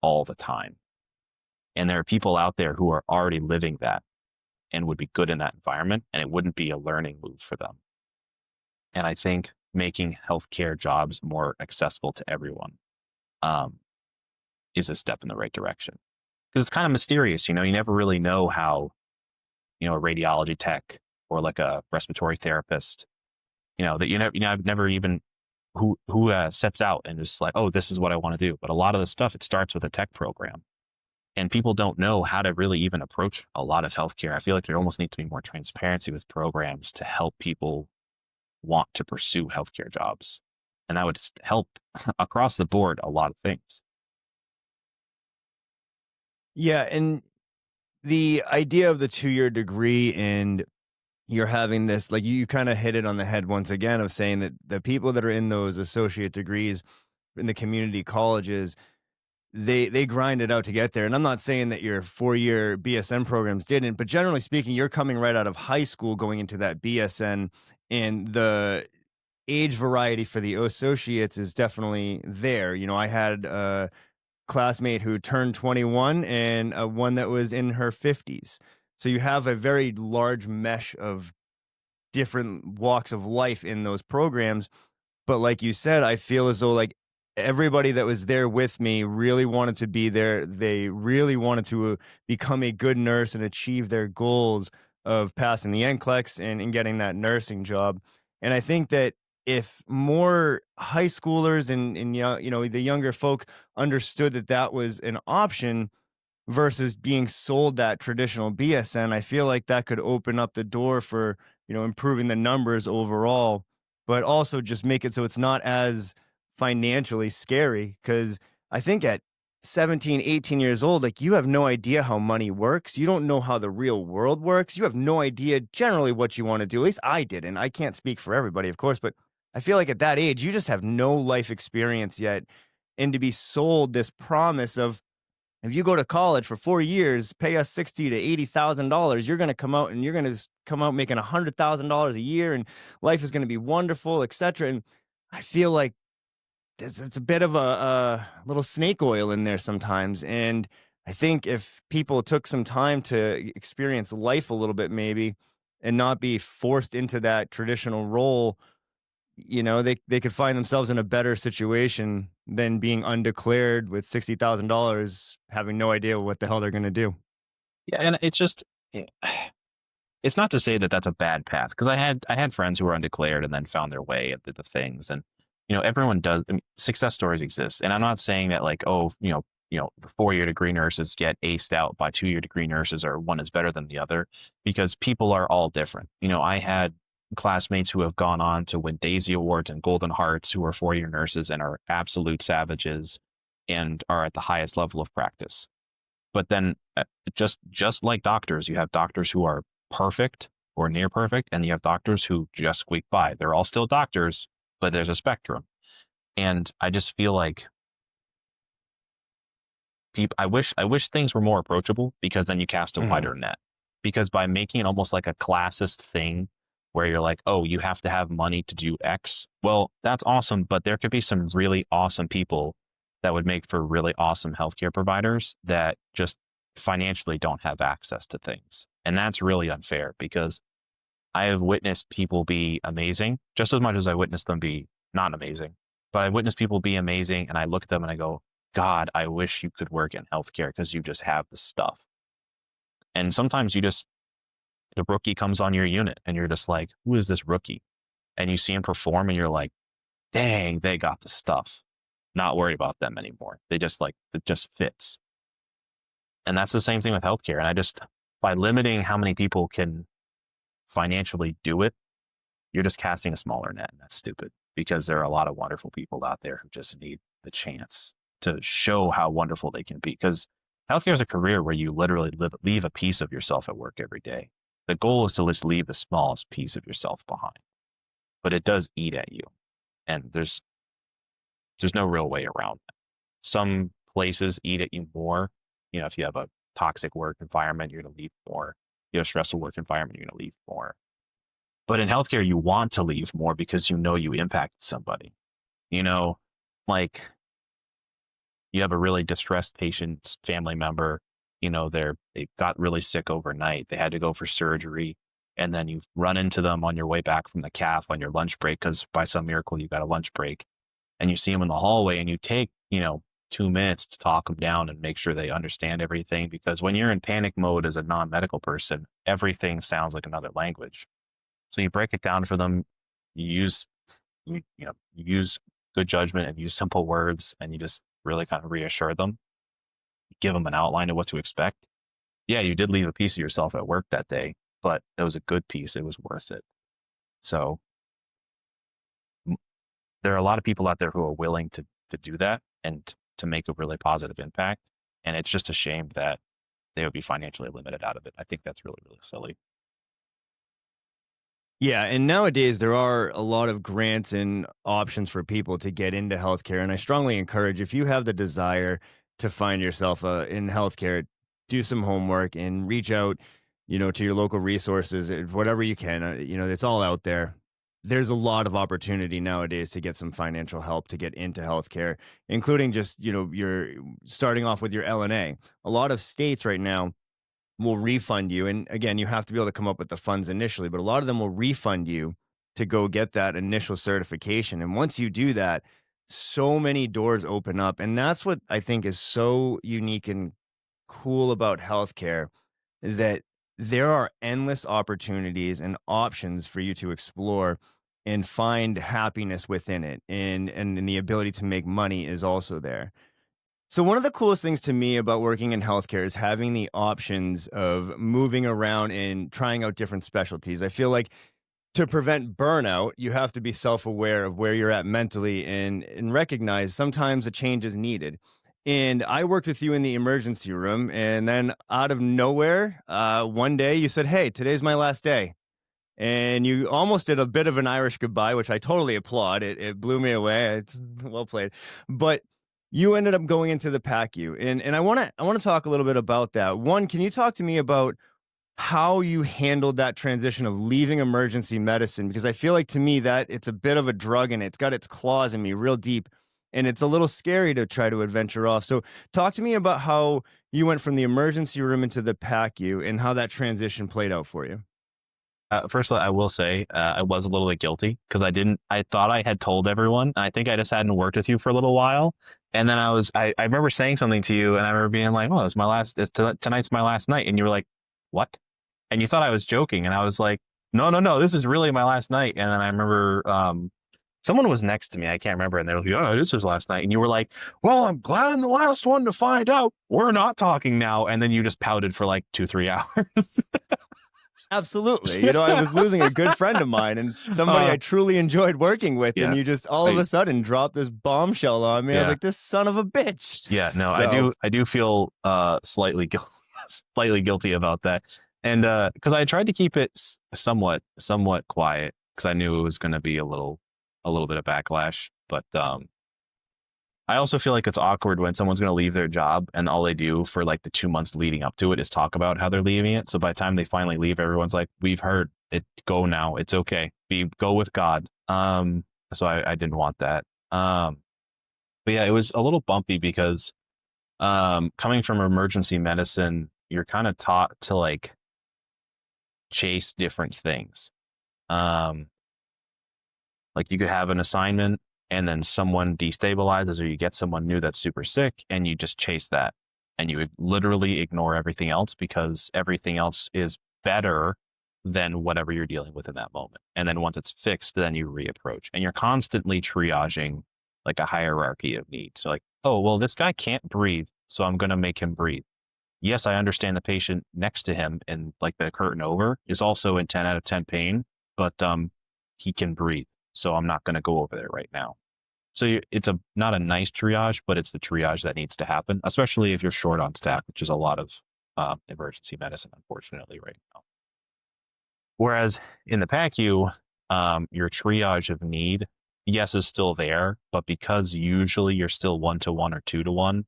all the time. And there are people out there who are already living that and would be good in that environment, and it wouldn't be a learning move for them. And I think making healthcare jobs more accessible to everyone is a step in the right direction. Because it's kind of mysterious, you never really know how, a radiology tech or like a respiratory therapist, that I've never even who sets out and just like, oh, this is what I want to do. But a lot of the stuff, it starts with a tech program. And people don't know how to really even approach a lot of healthcare. I feel like there almost needs to be more transparency with programs to help people want to pursue healthcare jobs. And that would help across the board a lot of things. Yeah, and the idea of the 2-year degree and you're having this, like you kind of hit it on the head once again of saying that the people that are in those associate degrees in the community colleges, they grind it out to get there. And I'm not saying that your 4-year BSN programs didn't, but generally speaking, you're coming right out of high school going into that BSN, and the age variety for the associates is definitely there. I had a classmate who turned 21 and one that was in her 50s. So you have a very large mesh of different walks of life in those programs. But like you said, I feel as though like everybody that was there with me really wanted to be there. They really wanted to become a good nurse and achieve their goals of passing the NCLEX and getting that nursing job. And I think that if more high schoolers and the younger folk understood that that was an option versus being sold that traditional BSN, I feel like that could open up the door for, improving the numbers overall, but also just make it so it's not as financially scary. Cause I think at 17, 18 years old, like you have no idea how money works. You don't know how the real world works. You have no idea generally what you want to do. At least I didn't. I can't speak for everybody, of course, but I feel like at that age, you just have no life experience yet. And to be sold this promise of, if you go to college for 4 years, pay us $60,000 to $80,000, you're going to come out and you're going to come out making $100,000 a year, and life is going to be wonderful, etc. And I feel like it's a bit of a little snake oil in there sometimes. And I think if people took some time to experience life a little bit, maybe, and not be forced into that traditional role, they could find themselves in a better situation than being undeclared with $60,000, having no idea what the hell they're going to do. Yeah, and it's just it's not to say that that's a bad path because I had friends who were undeclared and then found their way at the things, and everyone does. I mean, success stories exist, and I'm not saying that like, oh, the 4-year degree nurses get aced out by 2-year degree nurses, or one is better than the other, because people are all different. I had classmates who have gone on to win Daisy Awards and Golden Hearts who are 4-year nurses and are absolute savages and are at the highest level of practice. But then, just like doctors, you have doctors who are perfect or near perfect, and you have doctors who just squeak by. They're all still doctors, but there's a spectrum. And I just feel like I wish things were more approachable, because then you cast a Mhm. wider net. Because by making it almost like a classist thing where you're like, oh, you have to have money to do X. Well, that's awesome, but there could be some really awesome people that would make for really awesome healthcare providers that just financially don't have access to things. And that's really unfair, because I have witnessed people be amazing just as much as I witnessed them be not amazing. But I witnessed people be amazing, and I look at them and I go, God, I wish you could work in healthcare because you just have the stuff. And sometimes the rookie comes on your unit and you're just like, who is this rookie? And you see him perform and you're like, dang, they got the stuff. Not worried about them anymore. They just it just fits. And that's the same thing with healthcare. And by limiting how many people can financially do it, you're just casting a smaller net, and that's stupid, because there are a lot of wonderful people out there who just need the chance to show how wonderful they can be. Because healthcare is a career where you literally leave a piece of yourself at work every day. The goal is to just leave the smallest piece of yourself behind, but it does eat at you, and there's no real way around that. Some places eat at you more. If you have a toxic work environment, you're going to leave more. You have a stressful work environment, you're going to leave more. But in healthcare, you want to leave more because you impacted somebody. You know, like you have a really distressed patient's family member, they got really sick overnight. They had to go for surgery. And then you run into them on your way back from the calf on your lunch break, because by some miracle you got a lunch break, and you see them in the hallway and you take, 2 minutes to talk them down and make sure they understand everything. Because when you're in panic mode as a non-medical person, everything sounds like another language. So you break it down for them. You use you use good judgment and use simple words, and you just really kind of reassure them. Give them an outline of what to expect. Yeah, you did leave a piece of yourself at work that day, but it was a good piece. It was worth it. So m- there are a lot of people out there who are willing to do that and to make a really positive impact. And it's just a shame that they would be financially limited out of it. I think that's really, really silly. Yeah, and nowadays there are a lot of grants and options for people to get into healthcare, and I strongly encourage, if you have the desire to find yourself in healthcare, do some homework and reach out, to your local resources, whatever you can. It's all out there. There's a lot of opportunity nowadays to get some financial help to get into healthcare, including just you're starting off with your LNA. A lot of states right now will refund you. And again, you have to be able to come up with the funds initially, but a lot of them will refund you to go get that initial certification. And once you do that, so many doors open up. And that's what I think is so unique and cool about healthcare, is that there are endless opportunities and options for you to explore and find happiness within it. And the ability to make money is also there. So one of the coolest things to me about working in healthcare is having the options of moving around and trying out different specialties. I feel like to prevent burnout, you have to be self-aware of where you're at mentally and recognize sometimes a change is needed. And I worked with you in the emergency room, and then out of nowhere, one day you said, "Hey, today's my last day." And you almost did a bit of an Irish goodbye, which I totally applaud. It blew me away. It's well played. But you ended up going into the PACU, and I wanna talk a little bit about that. One, can you talk to me about how you handled that transition of leaving emergency medicine? Because I feel like, to me, that it's a bit of a drug and it's got its claws in me real deep, and it's a little scary to try to adventure off. So talk to me about how you went from the emergency room into the PACU and how that transition played out for you. First, I will say I was a little bit guilty, because I thought I had told everyone. And I think I just hadn't worked with you for a little while. And then I remember saying something to you, and I remember being like, "Oh, tonight's my last night." And you were like, "What?" And you thought I was joking. And I was like, "No, no, no, this is really my last night." And then I remember someone was next to me. I can't remember. And they're like, yeah, this was last night. And you were like, well, I'm glad I'm the last one to find out. We're not talking now. And then you just pouted for like 2-3 hours. Absolutely. You know, I was losing a good friend of mine and somebody I truly enjoyed working with, yeah. and you just all of a sudden dropped this bombshell on me. I was like, this son of a bitch. Yeah, no, So, I do feel slightly slightly guilty about that. And because I tried to keep it somewhat quiet because I knew it was going to be a little bit of backlash. But I also feel like it's awkward when someone's going to leave their job and all they do for like the 2 months leading up to it is talk about how they're leaving it. So by the time they finally leave, everyone's like, "We've heard it. Go now. It's okay. Go with God." So I didn't want that. But yeah, it was a little bumpy because coming from emergency medicine, you're kind of taught to like chase different things. Um, like you could have an assignment and then someone destabilizes or you get someone new that's super sick and you just chase that and you would literally ignore everything else because everything else is better than whatever you're dealing with in that moment. And then once it's fixed, then you reapproach and you're constantly triaging like a hierarchy of needs. So like, oh, well, this guy can't breathe, so I'm going to make him breathe. Yes, I understand the patient next to him and like the curtain over is also in 10 out of 10 pain, but he can breathe. So I'm not going to go over there right now. So it's not a nice triage, but it's the triage that needs to happen, especially if you're short on staff, which is a lot of emergency medicine, unfortunately, right now. Whereas in the PACU, your triage of need, yes, is still there, but because usually you're still 1-to-1 or 2-to-1,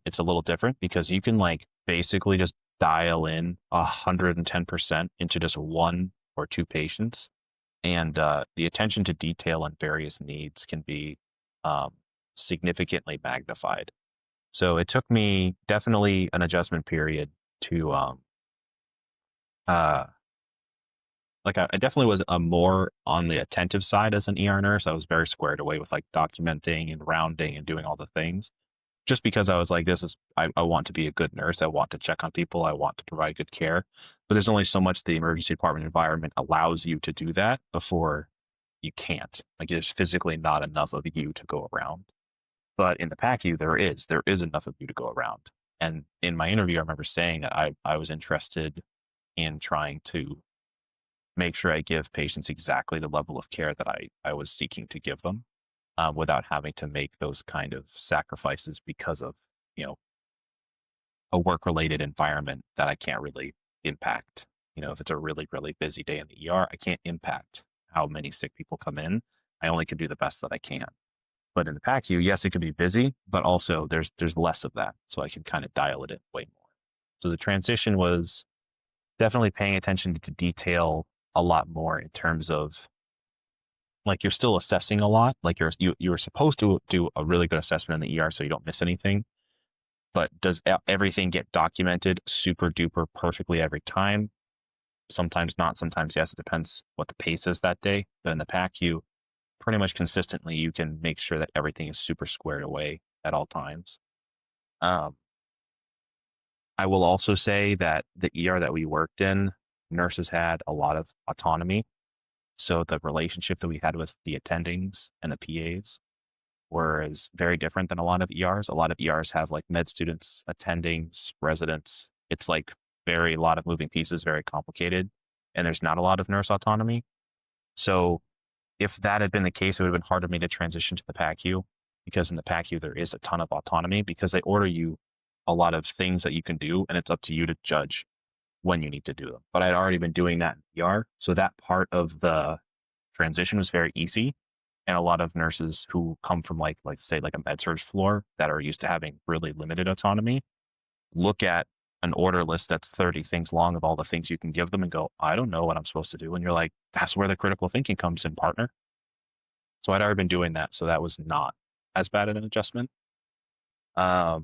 it's a little different because you can like basically just dial in 110% into just 1 or 2 patients. And the attention to detail and various needs can be significantly magnified. So it took me definitely an adjustment period to like I definitely was a more on the attentive side as an ER nurse. I was very squared away with like documenting and rounding and doing all the things. Just because I was like, I want to be a good nurse. I want to check on people. I want to provide good care. But there's only so much the emergency department environment allows you to do that before you can't. Like there's physically not enough of you to go around. But in the PACU, there is enough of you to go around. And in my interview, I remember saying that I was interested in trying to make sure I give patients exactly the level of care that I was seeking to give them. Without having to make those kind of sacrifices because of, you know, a work-related environment that I can't really impact. You know, if it's a really, really busy day in the ER, I can't impact how many sick people come in. I only can do the best that I can. But in the PACU, yes, it could be busy, but also there's less of that. So I can kind of dial it in way more. So the transition was definitely paying attention to detail a lot more in terms of like you're still assessing a lot. Like you're supposed to do a really good assessment in the ER so you don't miss anything. But does everything get documented super duper perfectly every time? Sometimes not, sometimes yes. It depends what the pace is that day. But in the PACU, pretty much consistently, you can make sure that everything is super squared away at all times. I will also say that the ER that we worked in, nurses had a lot of autonomy. So the relationship that we had with the attendings and the PAs was very different than a lot of ERs. A lot of ERs have like med students, attendings, residents. It's like a lot of moving pieces, very complicated, and there's not a lot of nurse autonomy. So if that had been the case, it would have been hard for me to transition to the PACU because in the PACU, there is a ton of autonomy because they order you a lot of things that you can do, and it's up to you to judge when you need to do them. But I'd already been doing that in ER. So that part of the transition was very easy. And a lot of nurses who come from like say like a med surg floor that are used to having really limited autonomy look at an order list that's 30 things long of all the things you can give them and go, I don't know what I'm supposed to do. And you're like, that's where the critical thinking comes in, partner. So I'd already been doing that. So that was not as bad an adjustment. Trying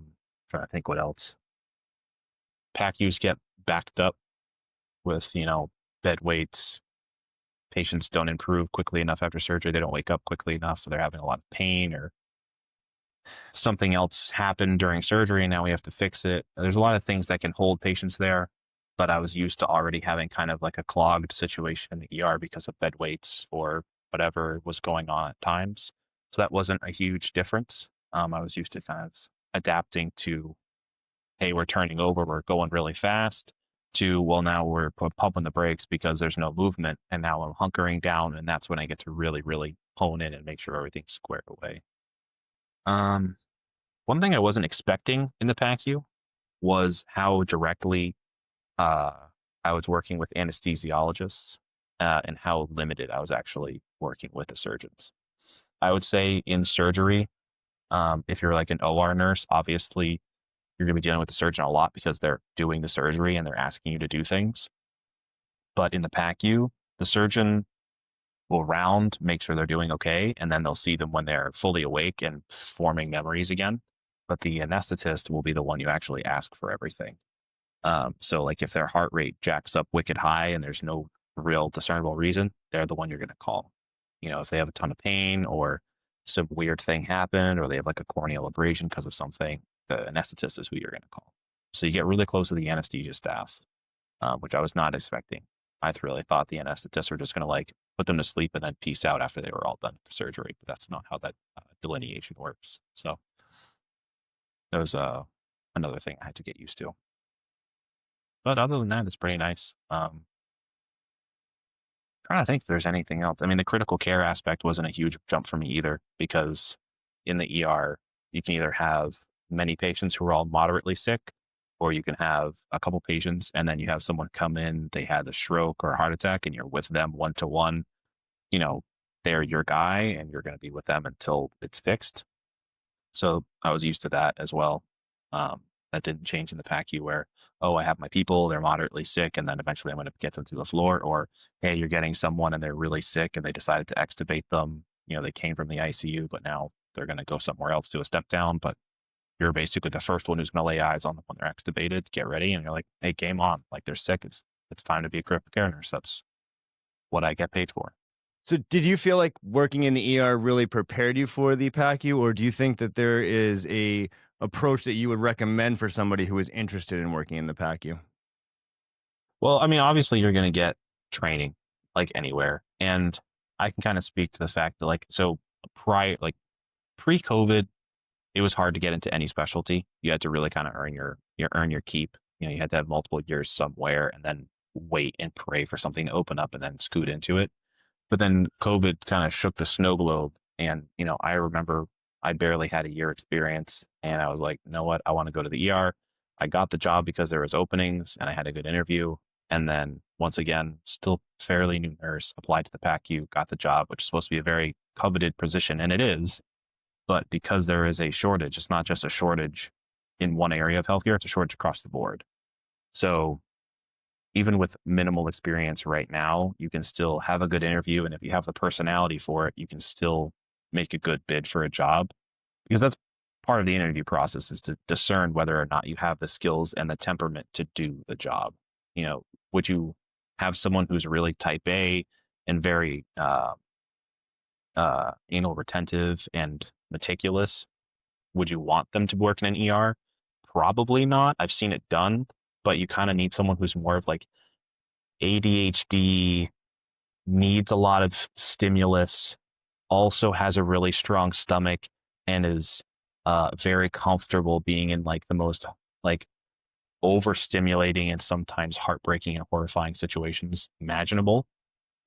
to think what else. PACUs get backed up with, you know, bed weights. Patients don't improve quickly enough after surgery. They don't wake up quickly enough. So they're having a lot of pain or something else happened during surgery and now we have to fix it. There's a lot of things that can hold patients there, but I was used to already having kind of like a clogged situation in the ER because of bed weights or whatever was going on at times. So that wasn't a huge difference. I was used to kind of adapting to, hey, we're turning over, we're going really fast, to, well, now we're pumping the brakes because there's no movement. And now I'm hunkering down. And that's when I get to really, really hone in and make sure everything's squared away. Um, One thing I wasn't expecting in the PACU was how directly uh, I was working with anesthesiologists and how limited I was actually working with the surgeons. I would say in surgery, if you're like an OR nurse, obviously you're going to be dealing with the surgeon a lot because they're doing the surgery and they're asking you to do things. But in the PACU, the surgeon will round, make sure they're doing okay, and then they'll see them when they're fully awake and forming memories again. But the anesthetist will be the one you actually ask for everything. So like if their heart rate jacks up wicked high and there's no real discernible reason, they're the one you're going to call. If they have a ton of pain or some weird thing happened or they have like a corneal abrasion because of something, the anesthetist is who you're going to call. So you get really close to the anesthesia staff, which I was not expecting. I really thought the anesthetists were just going to like put them to sleep and then peace out after they were all done for surgery, but that's not how that delineation works. So that was another thing I had to get used to. But other than that, it's pretty nice. Trying to think if there's anything else. I mean, the critical care aspect wasn't a huge jump for me either, because in the ER, you can either have many patients who are all moderately sick, or you can have a couple patients and then you have someone come in, they had a stroke or a heart attack, and you're with them one to one. You know, they're your guy and you're going to be with them until it's fixed. So I was used to that as well. That didn't change in the PACU where, oh, I have my people, they're moderately sick, and then eventually I'm going to get them through the floor. Or, hey, you're getting someone and they're really sick and they decided to extubate them. They came from the ICU, but now they're going to go somewhere else to a step down. But you're basically the first one who's going to lay eyes on them when they're extubated. Get ready. And you're like, hey, game on. Like they're sick. It's time to be a critical care nurse. That's what I get paid for. So did you feel like working in the ER really prepared you for the PACU, or do you think that there is a approach that you would recommend for somebody who is interested in working in the PACU? Well, I mean, obviously you're going to get training like anywhere. And I can kind of speak to the fact that like pre-COVID, it was hard to get into any specialty. You had to really kind of earn your keep. You had to have multiple years somewhere and then wait and pray for something to open up and then scoot into it. But then COVID kind of shook the snow globe. And, I remember I barely had a year experience and I was like, you know what? I want to go to the ER. I got the job because there was openings and I had a good interview. And then once again, still fairly new nurse, applied to the PACU, got the job, which is supposed to be a very coveted position. And it is. But because there is a shortage, it's not just a shortage in one area of healthcare, it's a shortage across the board. So even with minimal experience right now, you can still have a good interview. And if you have the personality for it, you can still make a good bid for a job, because that's part of the interview process, is to discern whether or not you have the skills and the temperament to do the job. Would you have someone who's really type A and very anal retentive and meticulous? Would you want them to work in an ER? Probably not. I've seen it done, but you kind of need someone who's more of like ADHD, needs a lot of stimulus, also has a really strong stomach, and is very comfortable being in like the most like overstimulating and sometimes heartbreaking and horrifying situations imaginable.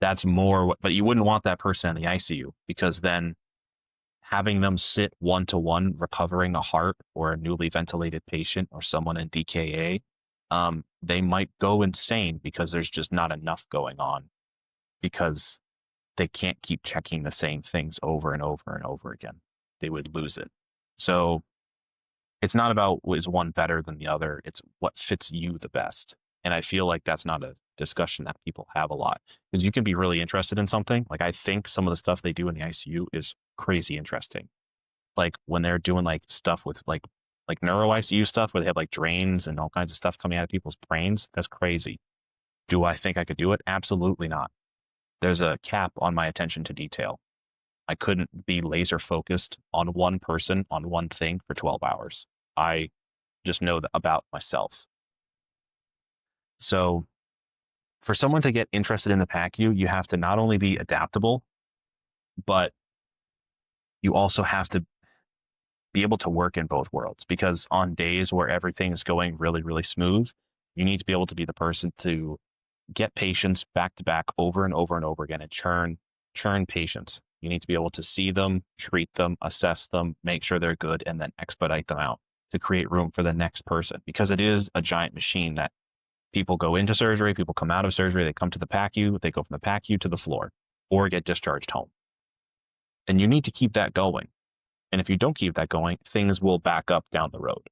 That's more what, but you wouldn't want that person in the ICU, because then having them sit one to one recovering a heart or a newly ventilated patient or someone in DKA, they might go insane because there's just not enough going on, because they can't keep checking the same things over and over and over again. They would lose it. So it's not about is one better than the other. It's what fits you the best. And I feel like that's not a discussion that people have a lot, because you can be really interested in something. Like I think some of the stuff they do in the ICU is crazy interesting. Like when they're doing like stuff with like neuro ICU stuff where they have like drains and all kinds of stuff coming out of people's brains. That's crazy. Do I think I could do it? Absolutely not. There's a cap on my attention to detail. I couldn't be laser focused on one person, on one thing for 12 hours. I just know that about myself. So for someone to get interested in the PACU, you have to not only be adaptable, but you also have to be able to work in both worlds, because on days where everything is going really, really smooth, you need to be able to be the person to get patients back to back over and over and over again and churn patients. You need to be able to see them, treat them, assess them, make sure they're good, and then expedite them out to create room for the next person, because it is a giant machine that people go into surgery, people come out of surgery, they come to the PACU, they go from the PACU to the floor or get discharged home. And you need to keep that going. And if you don't keep that going, things will back up down the road.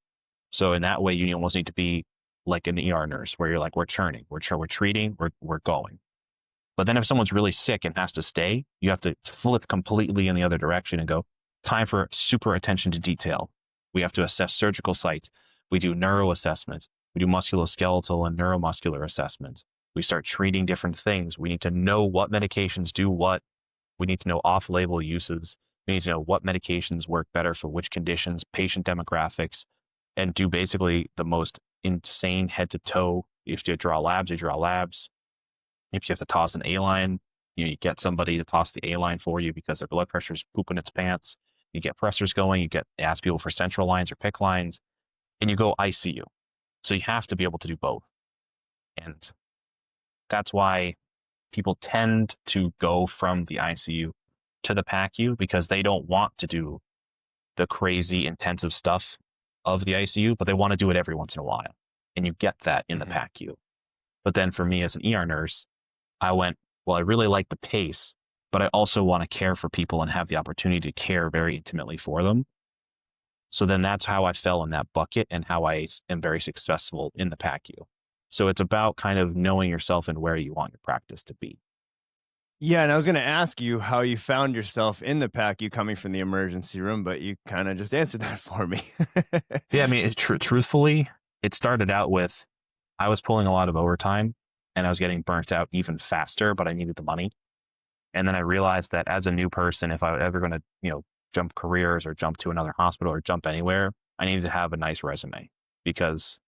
So in that way, you almost need to be like an ER nurse, where you're like, we're churning, we're treating, we're going. But then if someone's really sick and has to stay, you have to flip completely in the other direction and go, time for super attention to detail. We have to assess surgical sites. We do neuro assessments. We do musculoskeletal and neuromuscular assessments. We start treating different things. We need to know what medications do what. We need to know off-label uses. We need to know what medications work better for which conditions, patient demographics, and do basically the most insane head to toe. If you draw labs, you draw labs. If you have to toss an A-line, you get somebody to toss the A-line for you because their blood pressure is pooping its pants. You get pressors going. You ask people for central lines or PICC lines, and you go ICU. So you have to be able to do both. And that's why people tend to go from the ICU to the PACU, because they don't want to do the crazy intensive stuff of the ICU, but they want to do it every once in a while. And you get that in the PACU. But then for me as an ER nurse, I went, well, I really like the pace, but I also want to care for people and have the opportunity to care very intimately for them. So then that's how I fell in that bucket and how I am very successful in the PACU. So it's about kind of knowing yourself and where you want your practice to be. Yeah, and I was gonna ask you how you found yourself in the PACU coming from the emergency room, but you kinda just answered that for me. Yeah, I mean, truthfully, it started out with I was pulling a lot of overtime and I was getting burnt out even faster, but I needed the money. And then I realized that as a new person, if I was ever going to, jump careers or jump to another hospital or jump anywhere, I needed to have a nice resume, because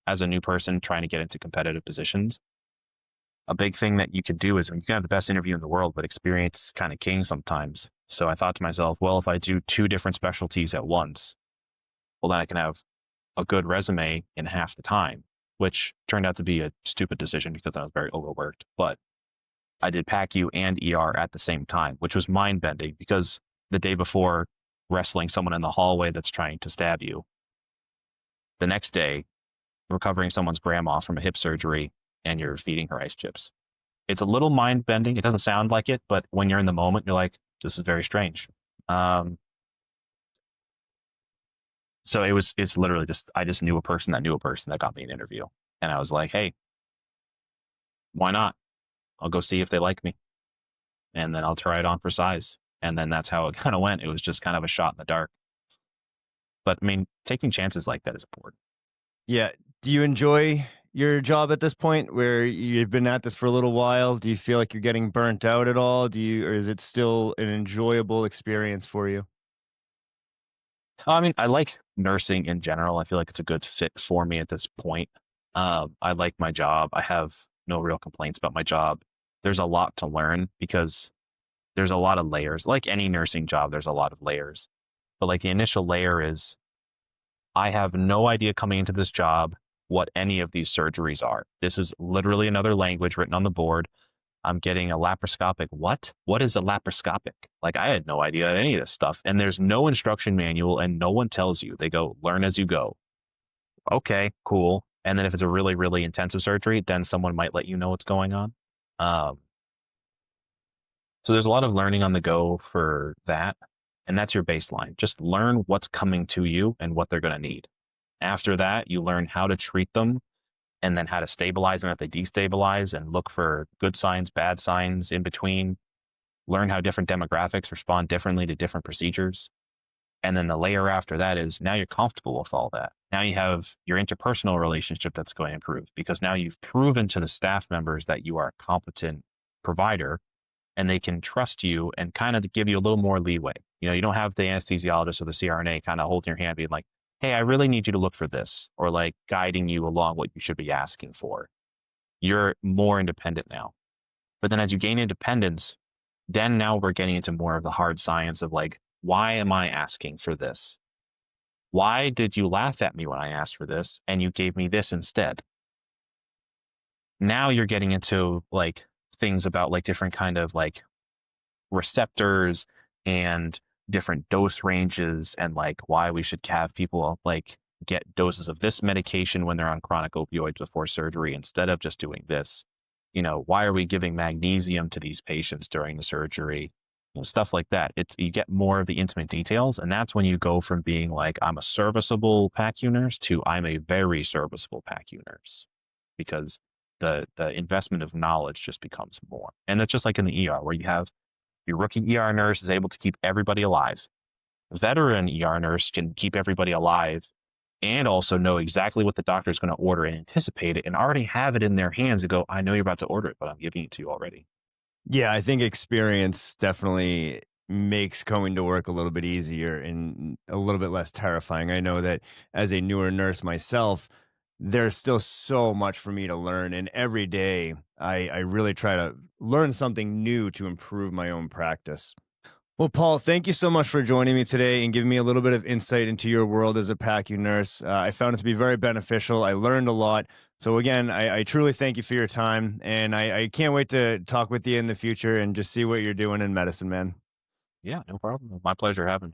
as a new person trying to get into competitive positions, a big thing that you could do is, you can have the best interview in the world, but experience is kind of king sometimes. So I thought to myself, well, if I do two different specialties at once, well, then I can have a good resume in half the time, which turned out to be a stupid decision because I was very overworked. But I did PACU and ER at the same time, which was mind bending, because the day before, wrestling someone in the hallway that's trying to stab you, the next day, recovering someone's grandma from a hip surgery and you're feeding her ice chips. It's a little mind bending. It doesn't sound like it, but when you're in the moment, you're like, this is very strange. So it's literally just, I just knew a person that knew a person that got me an interview. And I was like, hey, why not? I'll go see if they like me. And then I'll try it on for size. And then that's how it kind of went. It was just kind of a shot in the dark. But I mean, taking chances like that is important. Yeah. Do you enjoy your job at this point where you've been at this for a little while? Do you feel like you're getting burnt out at all? Or is it still an enjoyable experience for you? I mean, I like nursing in general. I feel like it's a good fit for me at this point. I like my job. I have no real complaints about my job. There's a lot to learn because there's a lot of layers. Like any nursing job, there's a lot of layers. But like the initial layer is, I have no idea coming into this job what any of these surgeries are. This is literally another language written on the board. I'm getting a laparoscopic. What? What is a laparoscopic? Like, I had no idea any of this stuff. And there's no instruction manual and no one tells you. They go, learn as you go. Okay, cool. And then if it's a really, really intensive surgery, then someone might let you know what's going on. Um, so there's a lot of learning on the go for that. And that's your baseline. Just learn what's coming to you and what they're going to need. After that, you learn how to treat them and then how to stabilize them if they destabilize, and look for good signs, bad signs in between. Learn how different demographics respond differently to different procedures. And then the layer after that is, now you're comfortable with all that. Now you have your interpersonal relationship that's going to improve, because now you've proven to the staff members that you are a competent provider and they can trust you and kind of give you a little more leeway. You don't have the anesthesiologist or the CRNA kind of holding your hand being like, hey, I really need you to look for this, or like guiding you along what you should be asking for. You're more independent now. But then as you gain independence, Then now we're getting into more of the hard science of like, why am I asking for this? Why did you laugh at me when I asked for this and you gave me this instead? Now you're getting into like things about like different kind of like receptors and different dose ranges and like why we should have people like get doses of this medication when they're on chronic opioids before surgery instead of just doing this. Why are we giving magnesium to these patients during the surgery? Stuff like that. It's you get more of the intimate details, and that's when you go from being like I'm a serviceable PACU nurse to I'm a very serviceable PACU nurse, because the investment of knowledge just becomes more. And it's just like in the ER where you have your rookie ER nurse is able to keep everybody alive. Veteran ER nurse can keep everybody alive and also know exactly what the doctor is going to order and anticipate it and already have it in their hands and go, I know you're about to order it, but I'm giving it to you already. Yeah, I think experience definitely makes going to work a little bit easier and a little bit less terrifying. I know that as a newer nurse myself, there's still so much for me to learn. And every day I really try to learn something new to improve my own practice. Well, Paul, thank you so much for joining me today and giving me a little bit of insight into your world as a PACU nurse. I found it to be very beneficial. I learned a lot. So, again, I truly thank you for your time. And I can't wait to talk with you in the future and just see what you're doing in medicine, man. Yeah, no problem. My pleasure having